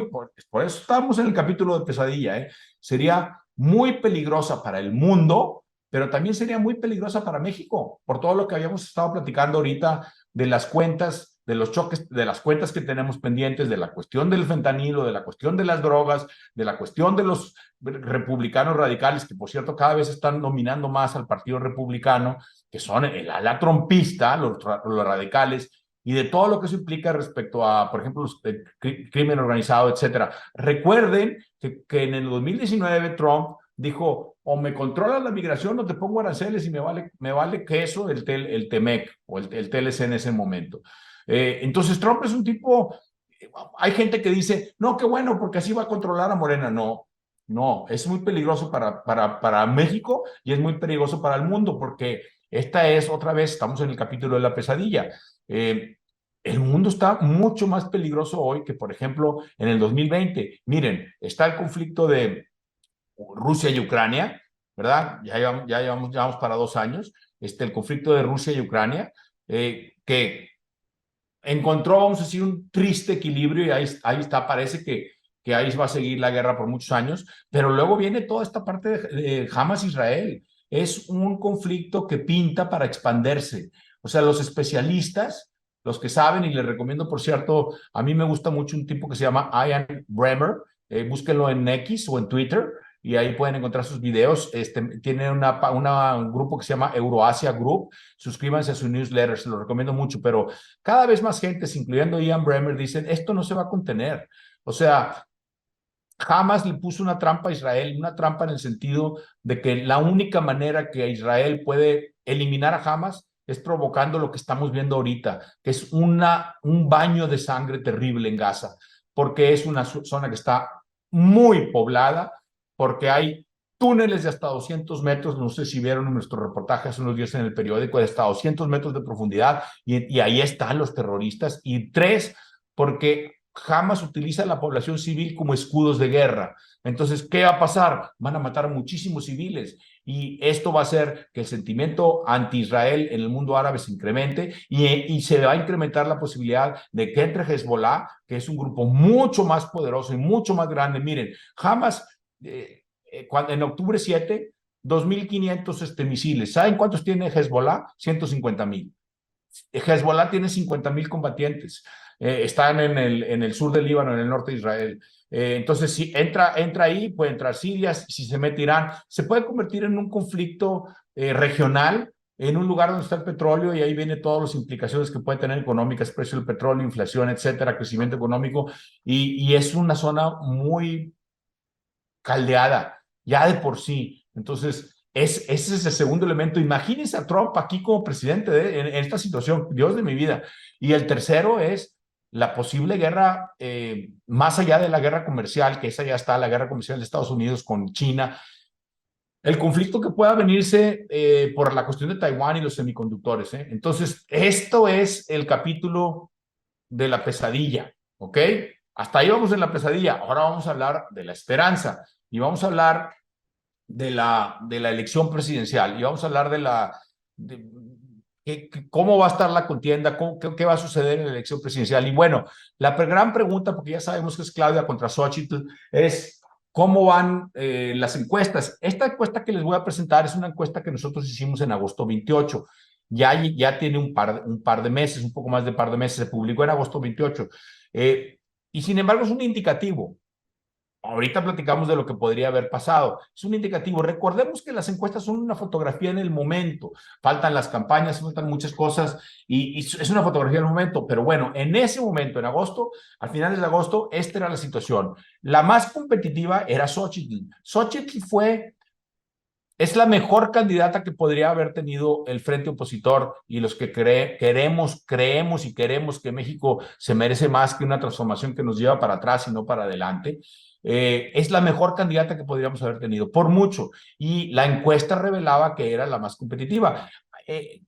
por eso estamos en el capítulo de pesadilla, sería muy peligrosa para el mundo, pero también sería muy peligrosa para México, por todo lo que habíamos estado platicando ahorita de las cuentas, de los choques, de las cuentas que tenemos pendientes, de la cuestión del fentanilo, de la cuestión de las drogas, de la cuestión de los republicanos radicales, que por cierto cada vez están dominando más al Partido Republicano, que son el ala trumpista, los radicales, y de todo lo que eso implica respecto a, por ejemplo, crimen organizado, etcétera. Recuerden que en el 2019 Trump dijo, o me controlas la migración o te pongo aranceles y me vale queso el TEMEC o el TLC en ese momento. Entonces Trump es un tipo, hay gente que dice, no, qué bueno, porque así va a controlar a Morena. No, no, es muy peligroso para México y es muy peligroso para el mundo, porque esta es otra vez, estamos en el capítulo de la pesadilla. El mundo está mucho más peligroso hoy que, por ejemplo, en el 2020. Miren, está el conflicto de Rusia y Ucrania, ¿verdad? Ya vamos para 2 años. El conflicto de Rusia y Ucrania, que encontró, vamos a decir, un triste equilibrio y ahí está, parece que ahí va a seguir la guerra por muchos años, pero luego viene toda esta parte de Hamas-Israel. Es un conflicto que pinta para expandirse. O sea, los especialistas, los que saben, y les recomiendo, por cierto, a mí me gusta mucho un tipo que se llama Ian Bremmer, búsquenlo en X o en Twitter, y ahí pueden encontrar sus videos. Tiene un grupo que se llama Euroasia Group. Suscríbanse a su newsletter, se lo recomiendo mucho, pero cada vez más gente, incluyendo Ian Bremmer, dicen, esto no se va a contener. O sea, Hamas le puso una trampa a Israel, una trampa en el sentido de que la única manera que Israel puede eliminar a Hamas es provocando lo que estamos viendo ahorita, que es un baño de sangre terrible en Gaza, porque es una zona que está muy poblada, porque hay túneles de hasta 200 metros, no sé si vieron nuestro reportaje hace unos días en el periódico, de hasta 200 metros de profundidad, y ahí están los terroristas. Y tres, porque Hamas utiliza a la población civil como escudos de guerra. Entonces, ¿qué va a pasar? Van a matar a muchísimos civiles y esto va a hacer que el sentimiento anti-Israel en el mundo árabe se incremente y se va a incrementar la posibilidad de que entre Hezbollah, que es un grupo mucho más poderoso y mucho más grande. Miren, Hamas, en octubre 7, 2.500 misiles. ¿Saben cuántos tiene Hezbollah? 150.000. Hezbollah tiene 50.000 combatientes. están en el sur del Líbano, en el norte de Israel. Entonces, si entra ahí, puede entrar Siria, si se mete Irán, se puede convertir en un conflicto regional, en un lugar donde está el petróleo, y ahí viene todas las implicaciones que puede tener económicas, precio del petróleo, inflación, etcétera, crecimiento económico, y es una zona muy caldeada, ya de por sí. Entonces, ese es el segundo elemento. Imagínense a Trump aquí como presidente en esta situación, Dios de mi vida. Y el tercero es la posible guerra, más allá de la guerra comercial, que esa ya está, la guerra comercial de Estados Unidos con China, el conflicto que pueda venirse por la cuestión de Taiwán y los semiconductores. Entonces, esto es el capítulo de la pesadilla, ¿ok? Hasta ahí vamos en la pesadilla. Ahora vamos a hablar de la esperanza y vamos a hablar de la elección presidencial y vamos a hablar cómo va a estar la contienda, qué va a suceder en la elección presidencial. Y bueno, la gran pregunta, porque ya sabemos que es Claudia contra Xochitl, es cómo van las encuestas. Esta encuesta que les voy a presentar es una encuesta que nosotros hicimos en agosto 28. Ya tiene un par de meses, un poco más de par de meses, se publicó en agosto 28. Y sin embargo es un indicativo. Ahorita platicamos de lo que podría haber pasado. Es un indicativo. Recordemos que las encuestas son una fotografía en el momento. Faltan las campañas, faltan muchas cosas y es una fotografía en el momento. Pero bueno, en ese momento, en agosto, al final de agosto, esta era la situación. La más competitiva era Xochitl. Xochitl es la mejor candidata que podría haber tenido el frente opositor y los que creemos y queremos que México se merece más que una transformación que nos lleva para atrás y no para adelante. Es la mejor candidata que podríamos haber tenido, por mucho. Y la encuesta revelaba que era la más competitiva.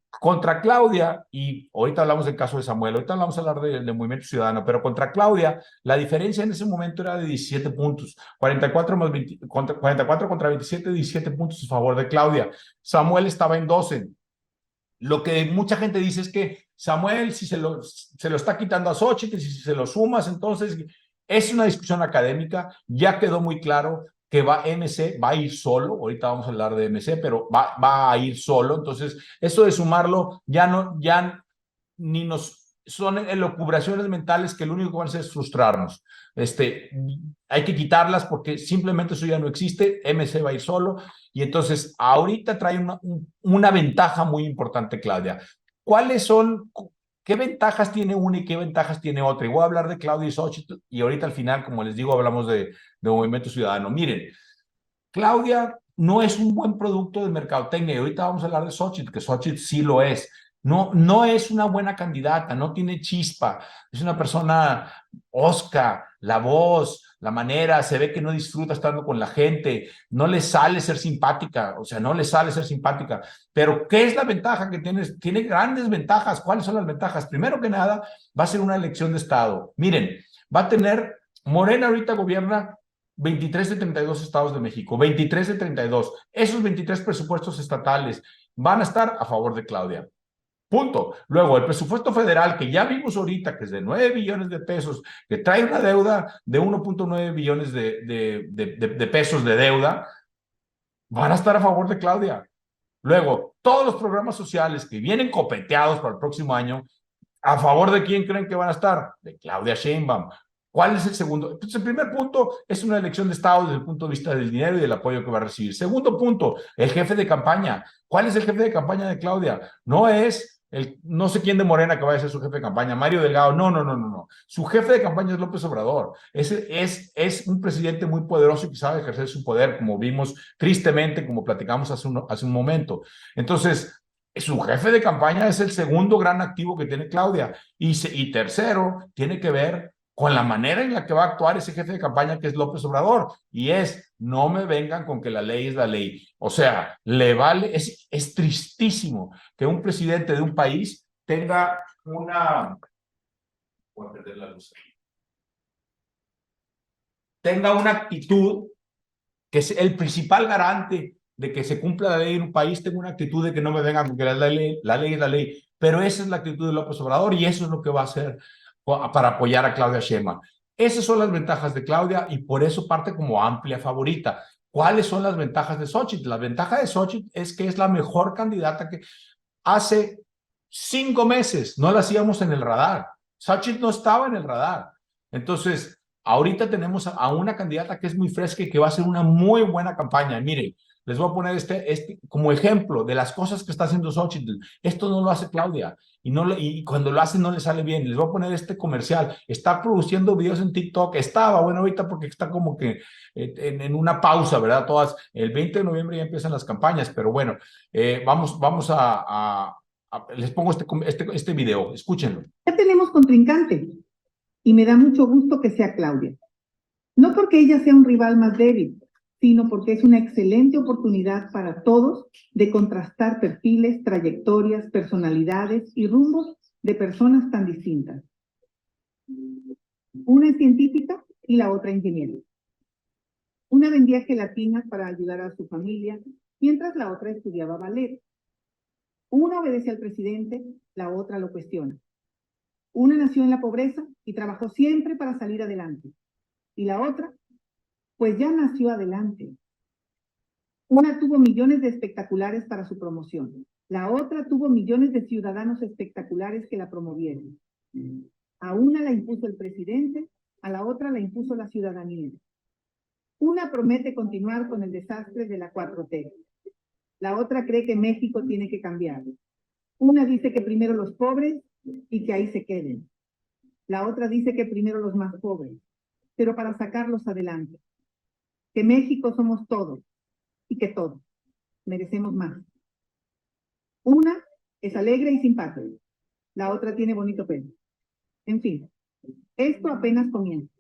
Contra Claudia, y ahorita hablamos del caso de Samuel, ahorita vamos a hablar del Movimiento Ciudadano, pero contra Claudia, la diferencia en ese momento era de 17 puntos, 44, más 20, 44 contra 27, 17 puntos a favor de Claudia. Samuel estaba en 12. Lo que mucha gente dice es que Samuel, si se lo está quitando a Xochitl, si se lo sumas, entonces es una discusión académica, ya quedó muy claro que MC va a ir solo, ahorita vamos a hablar de MC, pero va a ir solo, entonces eso de sumarlo ya ni nos son elucubraciones mentales que lo único que van a hacer es frustrarnos. Hay que quitarlas porque simplemente eso ya no existe, MC va a ir solo, y entonces ahorita trae una ventaja muy importante, Claudia. ¿Cuáles son, qué ventajas tiene una y qué ventajas tiene otra? Y voy a hablar de Claudia y Xochitl, y ahorita al final, como les digo, hablamos de Movimiento Ciudadano. Miren, Claudia no es un buen producto de mercadotecnia, y ahorita vamos a hablar de Xochitl, que Xochitl sí lo es. No es una buena candidata, no tiene chispa, es una persona osca, la voz, la manera, se ve que no disfruta estando con la gente, no le sale ser simpática, o sea, no le sale ser simpática. Pero, ¿qué es la ventaja que tiene? Tiene grandes ventajas. ¿Cuáles son las ventajas? Primero que nada, va a ser una elección de Estado. Miren, va a tener, Morena ahorita gobierna 23 de 32 estados de México, 23 de 32. Esos 23 presupuestos estatales van a estar a favor de Claudia. Punto. Luego, el presupuesto federal, que ya vimos ahorita, que es de 9 billones de pesos, que trae una deuda de 1.9 billones de pesos de deuda, van a estar a favor de Claudia. Luego, todos los programas sociales que vienen copeteados para el próximo año, ¿a favor de quién creen que van a estar? De Claudia Sheinbaum. ¿Cuál es el segundo? Entonces, el primer punto es una elección de Estado desde el punto de vista del dinero y del apoyo que va a recibir. Segundo punto, el jefe de campaña. ¿Cuál es el jefe de campaña de Claudia? No es no sé quién de Morena que vaya a ser su jefe de campaña, Mario Delgado. No. Su jefe de campaña es López Obrador. Es un presidente muy poderoso y que sabe ejercer su poder, como vimos tristemente, como platicamos hace un momento. Entonces, su jefe de campaña es el segundo gran activo que tiene Claudia. Y tercero, tiene que ver con la manera en la que va a actuar ese jefe de campaña que es López Obrador. Y no me vengan con que la ley es la ley. O sea, le vale, es tristísimo que un presidente de un país tenga voy a perder la luz, tenga una actitud que es el principal garante de que se cumpla la ley en un país, tengo una actitud de que no me vengan con que la ley es la ley. Pero esa es la actitud de López Obrador y eso es lo que va a hacer para apoyar a Claudia Sheinbaum. Esas son las ventajas de Claudia y por eso parte como amplia favorita. ¿Cuáles son las ventajas de Xochitl? La ventaja de Xochitl es que es la mejor candidata que hace 5 meses no la hacíamos en el radar. Xochitl no estaba en el radar. Entonces, ahorita tenemos a una candidata que es muy fresca y que va a hacer una muy buena campaña. Miren, les voy a poner este como ejemplo de las cosas que está haciendo Xochitl. Esto no lo hace Claudia y cuando lo hace no le sale bien. Les voy a poner este comercial. Está produciendo videos en TikTok. Estaba, bueno, ahorita porque está como que en una pausa, ¿verdad? Todas, el 20 de noviembre ya empiezan las campañas, pero bueno, vamos les pongo este video. Escúchenlo. Ya tenemos contrincante y me da mucho gusto que sea Claudia. No porque ella sea un rival más débil, sino porque es una excelente oportunidad para todos de contrastar perfiles, trayectorias, personalidades y rumbos de personas tan distintas. Una es científica y la otra ingeniera. Una vendía gelatinas para ayudar a su familia, mientras la otra estudiaba ballet. Una obedece al presidente, la otra lo cuestiona. Una nació en la pobreza y trabajó siempre para salir adelante. Y la otra, pues ya nació adelante. Una tuvo millones de espectaculares para su promoción. La otra tuvo millones de ciudadanos espectaculares que la promovieron. A una la impuso el presidente, a la otra la impuso la ciudadanía. Una promete continuar con el desastre de la 4T. La otra cree que México tiene que cambiar. Una dice que primero los pobres y que ahí se queden. La otra dice que primero los más pobres, pero para sacarlos adelante. Que México somos todos y que todos merecemos más. Una es alegre y simpática. La otra tiene bonito pelo. En fin, esto apenas comienza.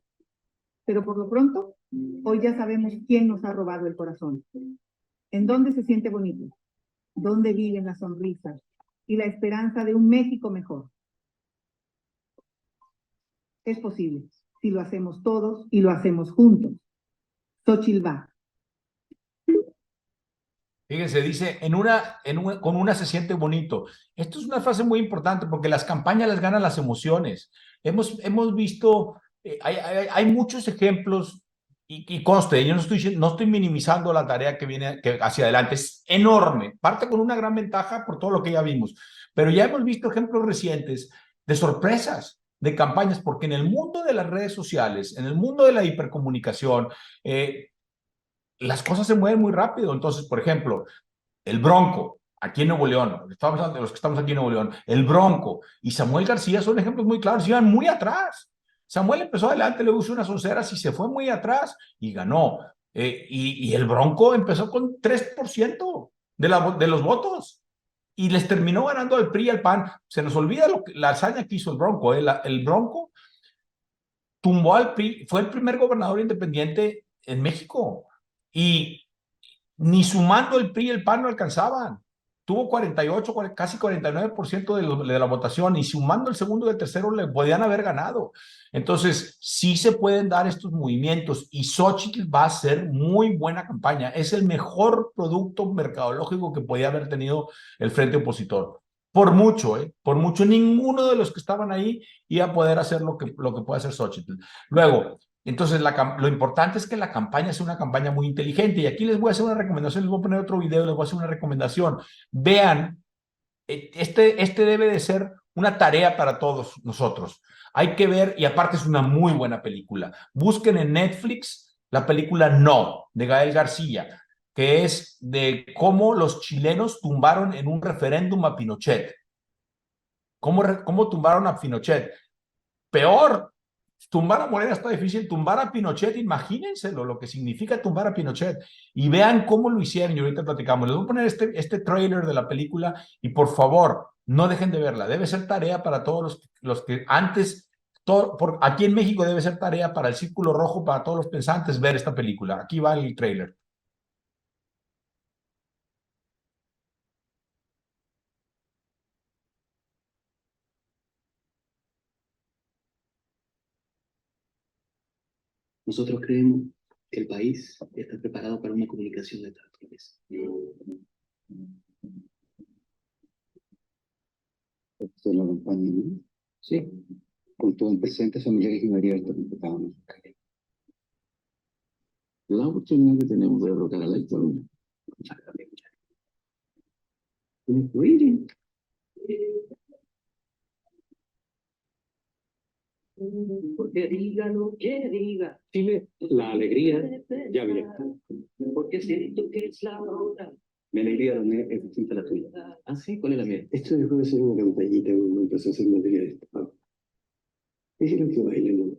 Pero por lo pronto, hoy ya sabemos quién nos ha robado el corazón. En dónde se siente bonito. Dónde viven las sonrisas y la esperanza de un México mejor. Es posible, si lo hacemos todos y lo hacemos juntos. Xochitl va. Fíjense, dice, con una se siente bonito. Esto es una frase muy importante porque las campañas les ganan las emociones. Hemos visto, hay muchos ejemplos y conste, yo no estoy minimizando la tarea que viene hacia adelante, es enorme, parte con una gran ventaja por todo lo que ya vimos, pero ya hemos visto ejemplos recientes de sorpresas, de campañas, porque en el mundo de las redes sociales, en el mundo de la hipercomunicación, las cosas se mueven muy rápido. Entonces, por ejemplo, el Bronco, aquí en Nuevo León, estamos hablando de los que estamos aquí en Nuevo León, el Bronco y Samuel García son ejemplos muy claros, iban muy atrás. Samuel empezó adelante, le usó unas onceras y se fue muy atrás y ganó. Y el Bronco empezó con 3% de los votos y les terminó ganando al PRI y al PAN. Se nos olvida la hazaña que hizo el Bronco. El Bronco tumbó al PRI, fue el primer gobernador independiente en México y ni sumando el PRI y el PAN no alcanzaban. Tuvo 48, casi 49% de la votación y sumando el segundo y el tercero le podían haber ganado. Entonces, sí se pueden dar estos movimientos y Xochitl va a hacer muy buena campaña. Es el mejor producto mercadológico que podía haber tenido el frente opositor. Por mucho, ¿eh? Por mucho, ninguno de los que estaban ahí iba a poder hacer lo que puede hacer Xochitl. Luego, entonces, lo importante es que la campaña sea una campaña muy inteligente. Y aquí les voy a hacer una recomendación, les voy a poner otro video, les voy a hacer una recomendación. Vean, este debe de ser una tarea para todos nosotros. Hay que ver, y aparte es una muy buena película. Busquen en Netflix la película No, de Gael García, que es de cómo los chilenos tumbaron en un referéndum a Pinochet. ¿Cómo tumbaron a Pinochet? Peor, tumbar a Morena está difícil, tumbar a Pinochet, imagínenselo lo que significa tumbar a Pinochet y vean cómo lo hicieron y ahorita platicamos. Les voy a poner este trailer de la película y por favor, no dejen de verla. Debe ser tarea para todos los que antes, aquí en México debe ser tarea para el Círculo Rojo, para todos los pensantes ver esta película. Aquí va el trailer. Nosotros creemos que el país está preparado para una comunicación de esta naturaleza. Esto es la campaña, ¿no? Sí, Con todo el presente, familiares y abiertos que estábamos acá. La oportunidad que tenemos de derrocar a la dictadura. influir. Porque diga lo que diga. Chile, la alegría, ya veré. Porque siento que es la hora. Mi alegría no es distinta a la tuya. Ah, sí, ¿cuál es la mía? Esto dejó de ser una campañita, me empezó a hacer material de esto. Es lo que baila, ¿no?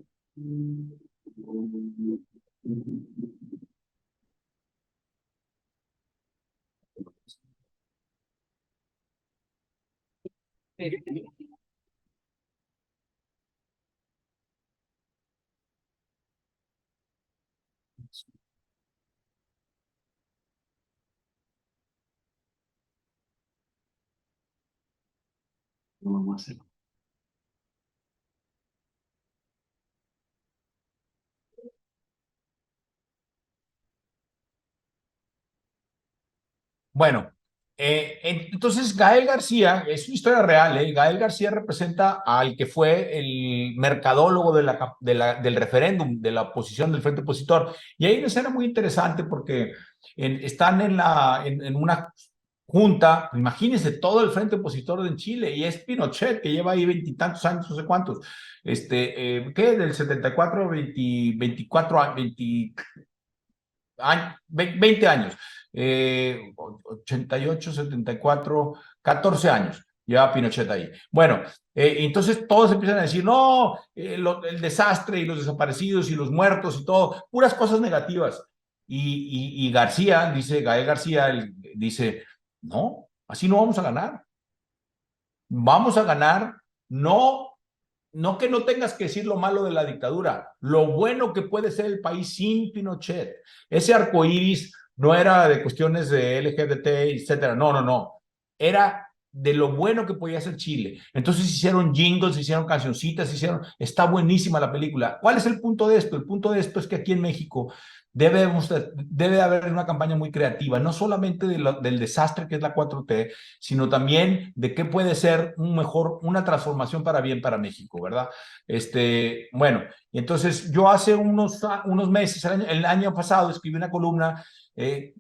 No vamos a hacerlo. Bueno, entonces Gael García, es una historia real, ¿eh? Gael García representa al que fue el mercadólogo del referéndum, de la oposición, del frente opositor. Y hay una escena muy interesante porque están en una junta, imagínense todo el frente opositor en Chile, y es Pinochet, que lleva ahí veintitantos años, no sé cuántos, ¿qué? Del 74, 20, 24, 20, 20 años, 88, 74, 14 años lleva Pinochet ahí. Bueno, entonces todos empiezan a decir, no, el desastre y los desaparecidos y los muertos y todo, puras cosas negativas. Y García, dice, Gael García, dice, no, así no vamos a ganar. Vamos a ganar, no que no tengas que decir lo malo de la dictadura, lo bueno que puede ser el país sin Pinochet. Ese arco iris no era de cuestiones de LGBT, etcétera. No, no, no. Era de lo bueno que podía ser Chile. Entonces hicieron jingles, hicieron cancioncitas, está buenísima la película. ¿Cuál es el punto de esto? El punto de esto es que aquí en México debe haber una campaña muy creativa, no solamente del desastre que es la 4T, sino también de qué puede ser una transformación para bien para México, ¿verdad? Bueno, y entonces yo hace unos meses, el año pasado, escribí una columna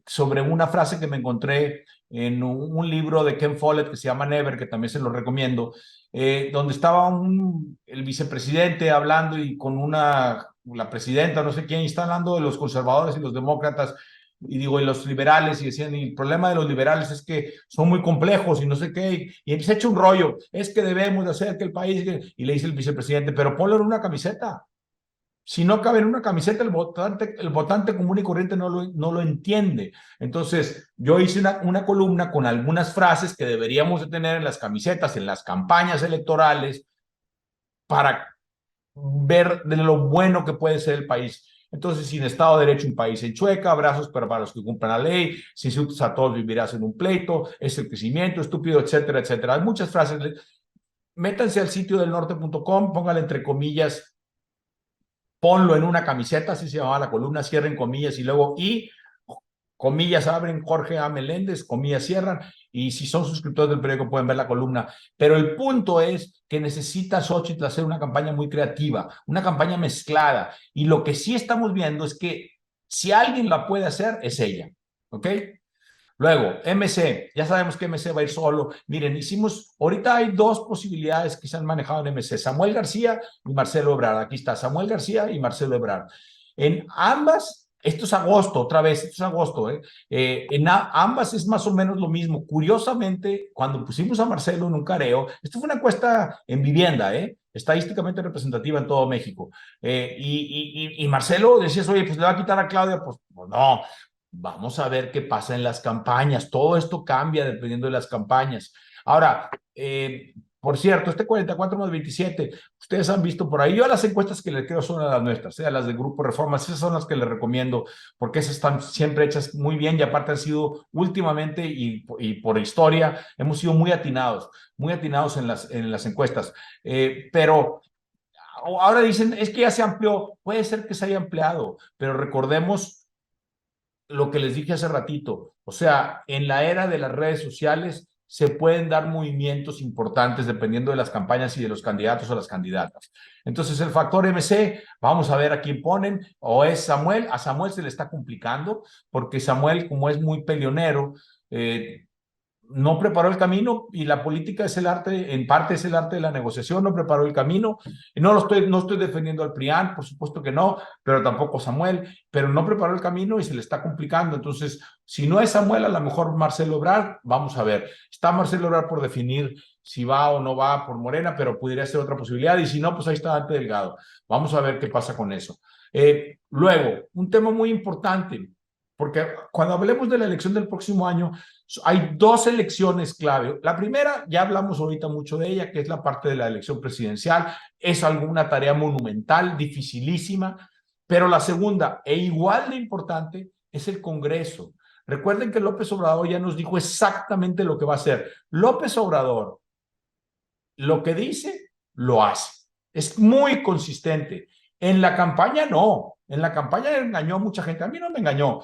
sobre una frase que me encontré en un libro de Ken Follett que se llama Never, que también se lo recomiendo, donde estaba el vicepresidente hablando y con la presidenta, no sé quién, y está hablando de los conservadores y los demócratas, y digo, y los liberales, y decían, y el problema de los liberales es que son muy complejos y no sé qué, y se echa un rollo, es que debemos de hacer que el país, y le dice el vicepresidente, pero ponlo en una camiseta. Si no cabe en una camiseta, el votante común y corriente no lo entiende. Entonces, yo hice una columna con algunas frases que deberíamos de tener en las camisetas, en las campañas electorales, para ver de lo bueno que puede ser el país. Entonces, sin Estado de Derecho, un país en chueca, abrazos pero para los que cumplan la ley, si insultas a todos vivirás en un pleito, es el crecimiento estúpido, etcétera, etcétera. Hay muchas frases. Métanse al sitio del norte.com, póngale entre comillas, ponlo en una camiseta, así se llamaba la columna, cierren comillas y luego comillas abren, Jorge A. Meléndez, comillas cierran, y si son suscriptores del periódico pueden ver la columna. Pero el punto es que necesita Xóchitl hacer una campaña muy creativa, una campaña mezclada, y lo que sí estamos viendo es que si alguien la puede hacer, es ella, ¿ok? Luego, MC, ya sabemos que MC va a ir solo. Miren, ahorita hay dos posibilidades que se han manejado en MC, Samuel García y Marcelo Ebrard. Aquí está, Samuel García y Marcelo Ebrard. En ambas, esto es agosto, otra vez, esto es agosto, ambas es más o menos lo mismo. Curiosamente, cuando pusimos a Marcelo en un careo, esto fue una encuesta en vivienda, estadísticamente representativa en todo México. Y Marcelo decía, oye, pues le va a quitar a Claudia, pues no. Vamos a ver qué pasa en las campañas. Todo esto cambia dependiendo de las campañas. Ahora, por cierto, 44 más 27, ustedes han visto por ahí, yo las encuestas que les creo son a las nuestras, las del Grupo Reformas, esas son las que les recomiendo, porque esas están siempre hechas muy bien y aparte han sido últimamente y por historia, hemos sido muy atinados en las encuestas. Pero ahora dicen, es que ya se amplió, puede ser que se haya ampliado, pero recordemos lo que les dije hace ratito, o sea, en la era de las redes sociales se pueden dar movimientos importantes dependiendo de las campañas y de los candidatos o las candidatas. Entonces, el factor MC, vamos a ver a quién ponen, o es Samuel, a Samuel se le está complicando, porque Samuel, como es muy peleonero, no preparó el camino y la política es el arte, en parte es el arte de la negociación, no preparó el camino. No estoy defendiendo al PRIAN, por supuesto que no, pero tampoco Samuel, pero no preparó el camino y se le está complicando. Entonces, si no es Samuel, a lo mejor Marcelo Ebrard, vamos a ver. Está Marcelo Ebrard por definir si va o no va por Morena, pero pudiera ser otra posibilidad. Y si no, pues ahí está Dante Delgado. Vamos a ver qué pasa con eso. Luego, un tema muy importante, porque cuando hablemos de la elección del próximo año, hay dos elecciones clave. La primera, ya hablamos ahorita mucho de ella, que es la parte de la elección presidencial. Es alguna tarea monumental, dificilísima, pero la segunda, e igual de importante, es el Congreso. Recuerden que López Obrador ya nos dijo exactamente lo que va a hacer. López Obrador, lo que dice, lo hace. Es muy consistente. En la campaña no. En la campaña engañó a mucha gente. A mí no me engañó.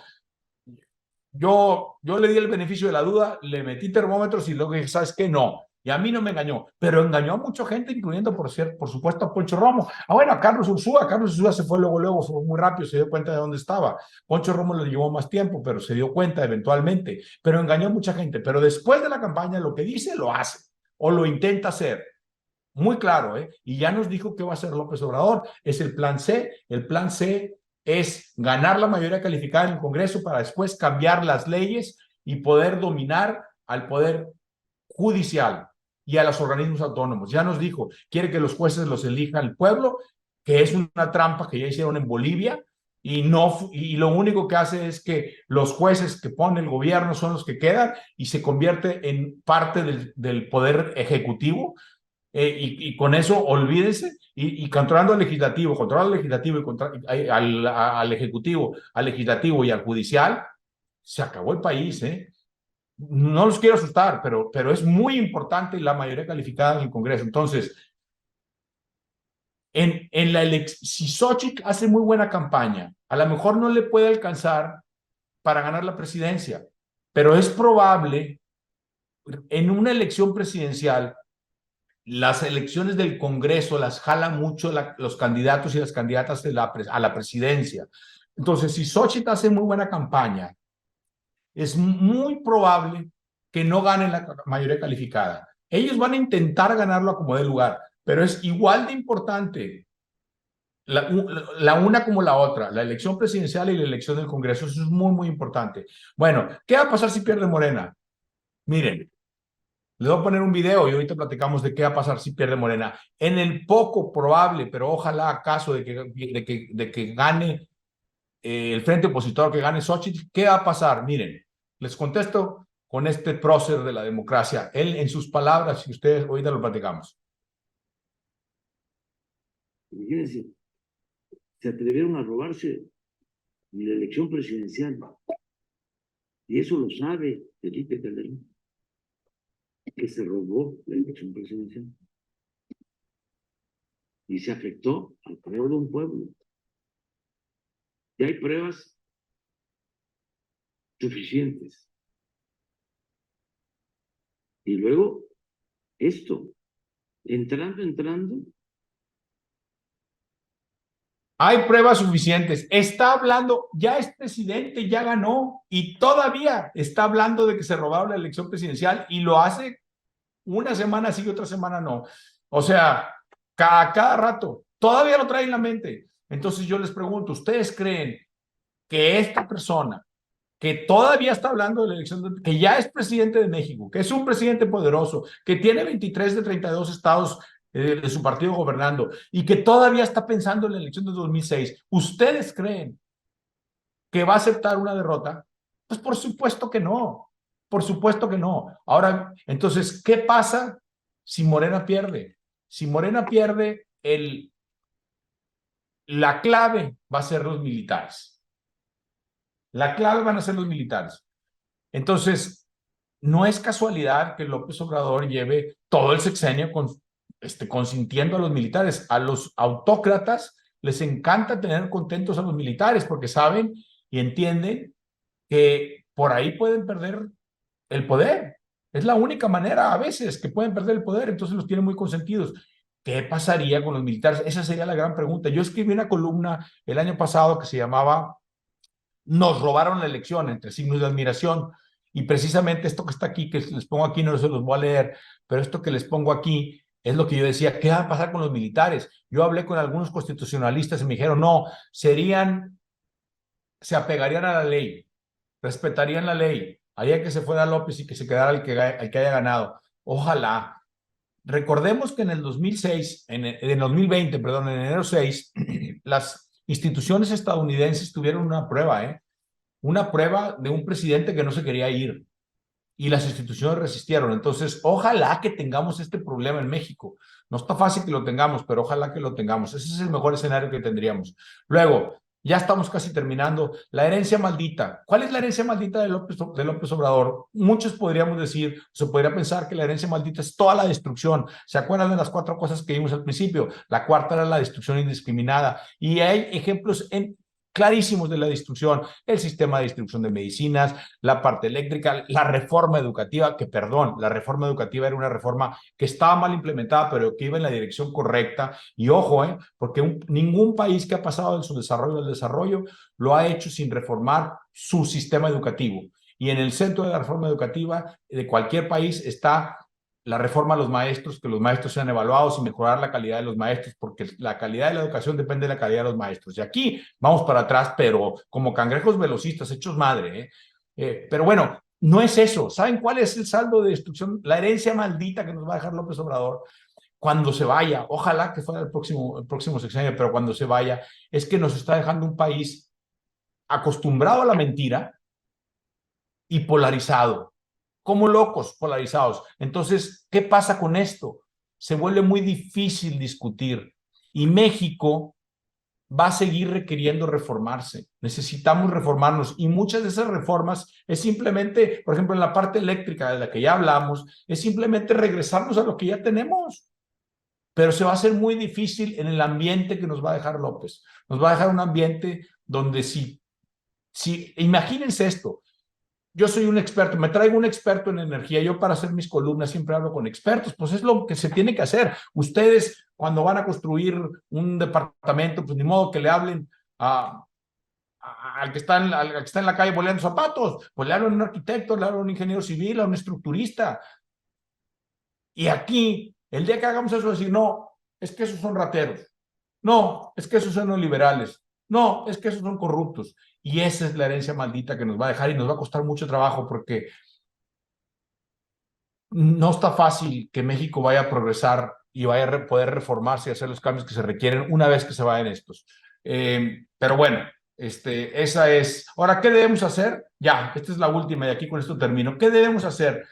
Yo le di el beneficio de la duda, le metí termómetros y luego dije, ¿sabes qué? No. Y a mí no me engañó, pero engañó a mucha gente, incluyendo, por supuesto, a Poncho Romo. Bueno, a Carlos Ursúa. Carlos Ursúa se fue luego, fue muy rápido, se dio cuenta de dónde estaba. Poncho Romo le llevó más tiempo, pero se dio cuenta eventualmente. Pero engañó a mucha gente. Pero después de la campaña, lo que dice, lo hace. O lo intenta hacer. Muy claro, ¿eh? Y ya nos dijo qué va a hacer López Obrador. Es el plan C. El plan C es ganar la mayoría calificada en el Congreso para después cambiar las leyes y poder dominar al poder judicial y a los organismos autónomos. Ya nos dijo, quiere que los jueces los elija el pueblo, que es una trampa que ya hicieron en Bolivia, y lo único que hace es que los jueces que pone el gobierno son los que quedan y se convierte en parte del poder ejecutivo. Y con eso olvídense, y controlando al legislativo, y al ejecutivo, al legislativo y al judicial, se acabó el país, ¿eh? No los quiero asustar, pero es muy importante la mayoría calificada en el Congreso. Entonces, si Xochitl hace muy buena campaña, a lo mejor no le puede alcanzar para ganar la presidencia, pero es probable en una elección presidencial. Las elecciones del Congreso las jalan mucho los candidatos y las candidatas a la presidencia. Entonces, si Xochitl hace muy buena campaña, es muy probable que no gane la mayoría calificada. Ellos van a intentar ganarlo a como dé lugar, pero es igual de importante la una como la otra, la elección presidencial y la elección del Congreso. Eso es muy, muy importante. Bueno, ¿qué va a pasar si pierde Morena? Miren, les voy a poner un video y ahorita platicamos de qué va a pasar si pierde Morena. En el poco probable, pero ojalá acaso de que gane el frente opositor, que gane Xochitl, ¿qué va a pasar? Miren, les contesto con este prócer de la democracia. Él, en sus palabras, y ustedes ahorita lo platicamos. Imagínense, se atrevieron a robarse la elección presidencial. Y eso lo sabe Felipe Calderón, que se robó la elección presidencial. Y se afectó al pueblo de un pueblo. Y hay pruebas suficientes. Y luego, esto, entrando. Hay pruebas suficientes. Está hablando, ya es presidente, ya ganó y todavía está hablando de que se robaron la elección presidencial y lo hace una semana sí y otra semana no. O sea, cada rato, todavía lo trae en la mente. Entonces yo les pregunto, ¿ustedes creen que esta persona que todavía está hablando de la elección, que ya es presidente de México, que es un presidente poderoso, que tiene 23 de 32 estados de su partido gobernando y que todavía está pensando en la elección de 2006, ¿ustedes creen que va a aceptar una derrota? Pues por supuesto que no, por supuesto que no. Ahora, entonces, ¿qué pasa si Morena pierde? Si Morena pierde, la clave va a ser los militares. La clave van a ser los militares. Entonces, no es casualidad que López Obrador lleve todo el sexenio consintiendo a los militares. A los autócratas les encanta tener contentos a los militares porque saben y entienden que por ahí pueden perder el poder. Es la única manera a veces que pueden perder el poder, entonces los tienen muy consentidos. ¿Qué pasaría con los militares? Esa sería la gran pregunta. Yo escribí una columna el año pasado que se llamaba Nos robaron la elección, entre signos de admiración, Y precisamente esto que está aquí, que les pongo aquí, no se los voy a leer, pero esto que les pongo aquí es lo que yo decía, ¿qué va a pasar con los militares? Yo hablé con algunos constitucionalistas y me dijeron, no, se apegarían a la ley, respetarían la ley, haría que se fuera López y que se quedara el que haya ganado. Ojalá. Recordemos que en el 2006, en el 2020, perdón, en enero 6, las instituciones estadounidenses tuvieron una prueba, una prueba de un presidente que no se quería ir y las instituciones resistieron. Entonces, ojalá que tengamos este problema en México. No está fácil que lo tengamos, pero ojalá que lo tengamos. Ese es el mejor escenario que tendríamos. Luego, ya estamos casi terminando. La herencia maldita. ¿Cuál es la herencia maldita de López Obrador? Muchos podríamos decir, se podría pensar que la herencia maldita es toda la destrucción. ¿Se acuerdan de las 4 cosas que vimos al principio? La cuarta era la destrucción indiscriminada. Y hay ejemplos clarísimos de la destrucción, el sistema de distribución de medicinas, la parte eléctrica, la reforma educativa, que perdón, la reforma educativa era una reforma que estaba mal implementada, pero que iba en la dirección correcta. Y ojo, porque ningún país que ha pasado del subdesarrollo al desarrollo lo ha hecho sin reformar su sistema educativo. Y en el centro de la reforma educativa de cualquier país está la reforma a los maestros, que los maestros sean evaluados y mejorar la calidad de los maestros, porque la calidad de la educación depende de la calidad de los maestros. Y aquí vamos para atrás, pero como cangrejos velocistas, hechos madre. Pero bueno, no es eso. ¿Saben cuál es el saldo de destrucción? La herencia maldita que nos va a dejar López Obrador cuando se vaya. Ojalá que fuera el próximo sexenio, pero cuando se vaya, es que nos está dejando un país acostumbrado a la mentira y polarizado, como locos polarizados. Entonces, ¿qué pasa con esto? Se vuelve muy difícil discutir y México va a seguir requiriendo reformarse. Necesitamos reformarnos y muchas de esas reformas es simplemente, por ejemplo, en la parte eléctrica de la que ya hablamos, es simplemente regresarnos a lo que ya tenemos. Pero se va a hacer muy difícil en el ambiente que nos va a dejar López. Nos va a dejar un ambiente donde imagínense esto, yo soy un experto, me traigo un experto en energía, yo para hacer mis columnas siempre hablo con expertos, pues es lo que se tiene que hacer. Ustedes cuando van a construir un departamento, pues ni modo que le hablen al que está en la calle boleando zapatos, pues le hablan a un arquitecto, le hablan a un ingeniero civil, a un estructurista. Y aquí, el día que hagamos eso, decir, no, es que esos son rateros, no, es que esos son los liberales, no, es que esos son corruptos. Y esa es la herencia maldita que nos va a dejar y nos va a costar mucho trabajo porque no está fácil que México vaya a progresar y vaya a poder reformarse y hacer los cambios que se requieren una vez que se vayan estos. Pero bueno, esa es. Ahora, ¿qué debemos hacer? Ya, esta es la última y aquí con esto termino. ¿Qué debemos hacer?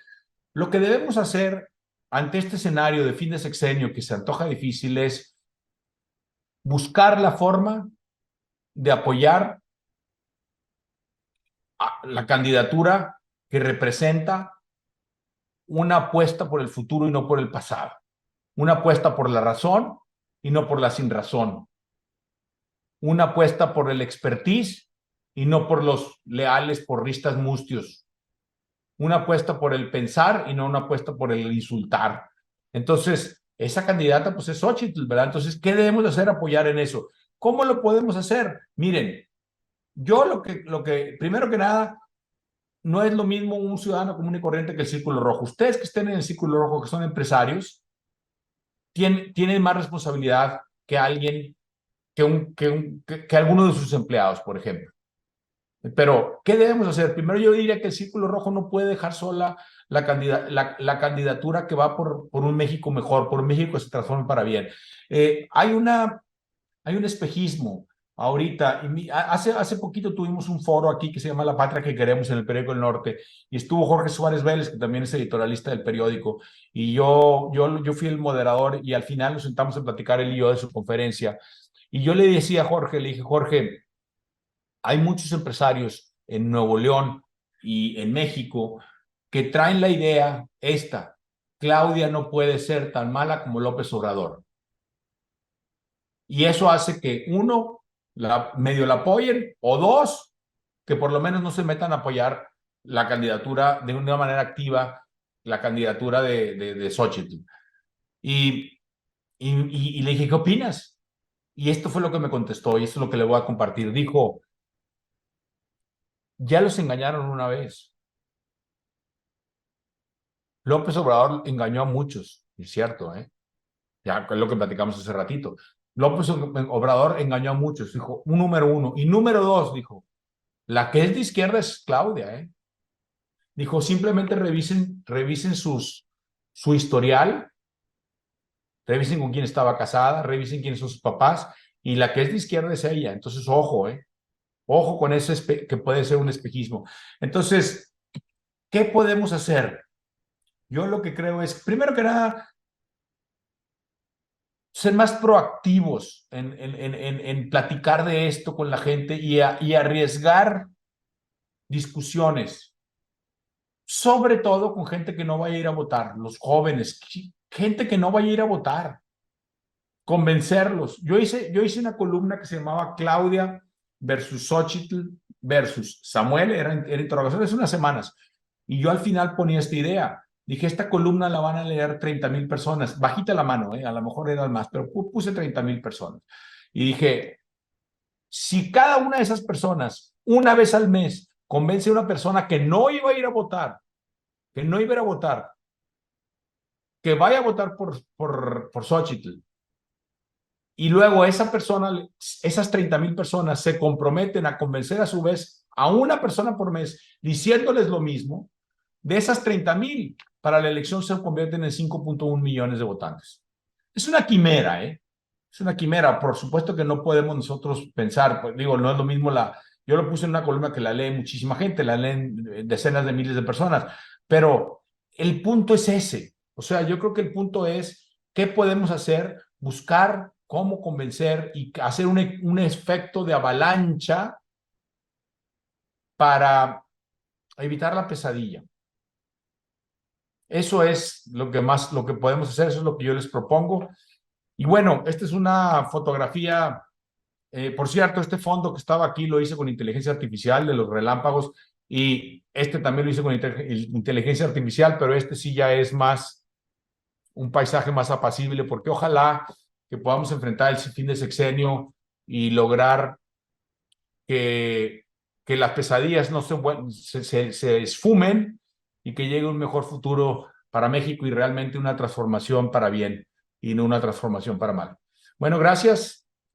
Lo que debemos hacer ante este escenario de fin de sexenio que se antoja difícil es buscar la forma de apoyar a la candidatura que representa una apuesta por el futuro y no por el pasado. Una apuesta por la razón y no por la sin razón. Una apuesta por el expertise y no por los leales porristas mustios. Una apuesta por el pensar y no una apuesta por el insultar. Entonces, esa candidata pues es Xóchitl, ¿verdad? Entonces, ¿qué debemos hacer? Apoyar en eso. ¿Cómo lo podemos hacer? Miren, yo lo que primero que nada, no es lo mismo un ciudadano común y corriente que el Círculo Rojo. Ustedes que estén en el Círculo Rojo, que son empresarios, tienen más responsabilidad que alguien, que alguno de sus empleados, por ejemplo. Pero, ¿qué debemos hacer? Primero yo diría que el Círculo Rojo no puede dejar sola la candidatura que va por un México mejor, por un México que se transforme para bien. Hay un espejismo ahorita. Hace poquito tuvimos un foro aquí que se llama La Patria que Queremos en el periódico El Norte y estuvo Jorge Suárez Vélez, que también es editorialista del periódico, y yo fui el moderador y al final nos sentamos a platicar él y yo de su conferencia. Y yo le decía a Jorge, le dije, Jorge, hay muchos empresarios en Nuevo León y en México que traen la idea Claudia no puede ser tan mala como López Obrador. Y eso hace que uno, medio la apoyen, o dos, que por lo menos no se metan a apoyar la candidatura de una manera activa, la candidatura de Xóchitl. Y le dije, ¿qué opinas? Y esto fue lo que me contestó, y esto es lo que le voy a compartir. Dijo, ya los engañaron una vez. López Obrador engañó a muchos, es cierto, ¿eh? Ya es lo que platicamos hace ratito. López Obrador engañó a muchos, dijo, un número uno. Y número dos, dijo, la que es de izquierda es Claudia, ¿eh? Dijo, simplemente revisen su historial, revisen con quién estaba casada, revisen quiénes son sus papás, y la que es de izquierda es ella. Entonces, ojo, ¿eh? Ojo con eso que puede ser un espejismo. Entonces, ¿qué podemos hacer? Yo lo que creo es, primero que nada, ser más proactivos en platicar de esto con la gente y arriesgar discusiones, sobre todo con gente que no vaya a ir a votar, los jóvenes, gente que no vaya a ir a votar, convencerlos. Yo hice una columna que se llamaba Claudia versus Xochitl versus Samuel, era interrogación hace unas semanas, y yo al final ponía esta idea. Dije, esta columna la van a leer 30,000 personas. Bajita la mano, a lo mejor eran más, pero puse 30,000 personas. Y dije, si cada una de esas personas, una vez al mes, convence a una persona que no iba a ir a votar, que no iba a ir a votar, que vaya a votar por Xochitl, y luego esa persona, esas 30,000 personas se comprometen a convencer a su vez a una persona por mes diciéndoles lo mismo, de esas 30,000 para la elección se convierten en 5.1 millones de votantes. Es una quimera, ¿eh? Es una quimera. Por supuesto que no podemos nosotros pensar, pues, digo, no es lo mismo yo lo puse en una columna que la lee muchísima gente, la leen decenas de miles de personas, pero el punto es ese. O sea, yo creo que el punto es, ¿qué podemos hacer? Buscar cómo convencer y hacer un efecto de avalancha para evitar la pesadilla. Eso es lo que podemos hacer, eso es lo que yo les propongo. Y bueno, esta es una fotografía, por cierto, este fondo que estaba aquí lo hice con inteligencia artificial de los relámpagos y este también lo hice con inteligencia artificial, pero este sí ya es un paisaje más apacible, porque ojalá que podamos enfrentar el fin de sexenio y lograr que las pesadillas no se esfumen y que llegue un mejor futuro para México y realmente una transformación para bien y no una transformación para mal. Bueno, gracias.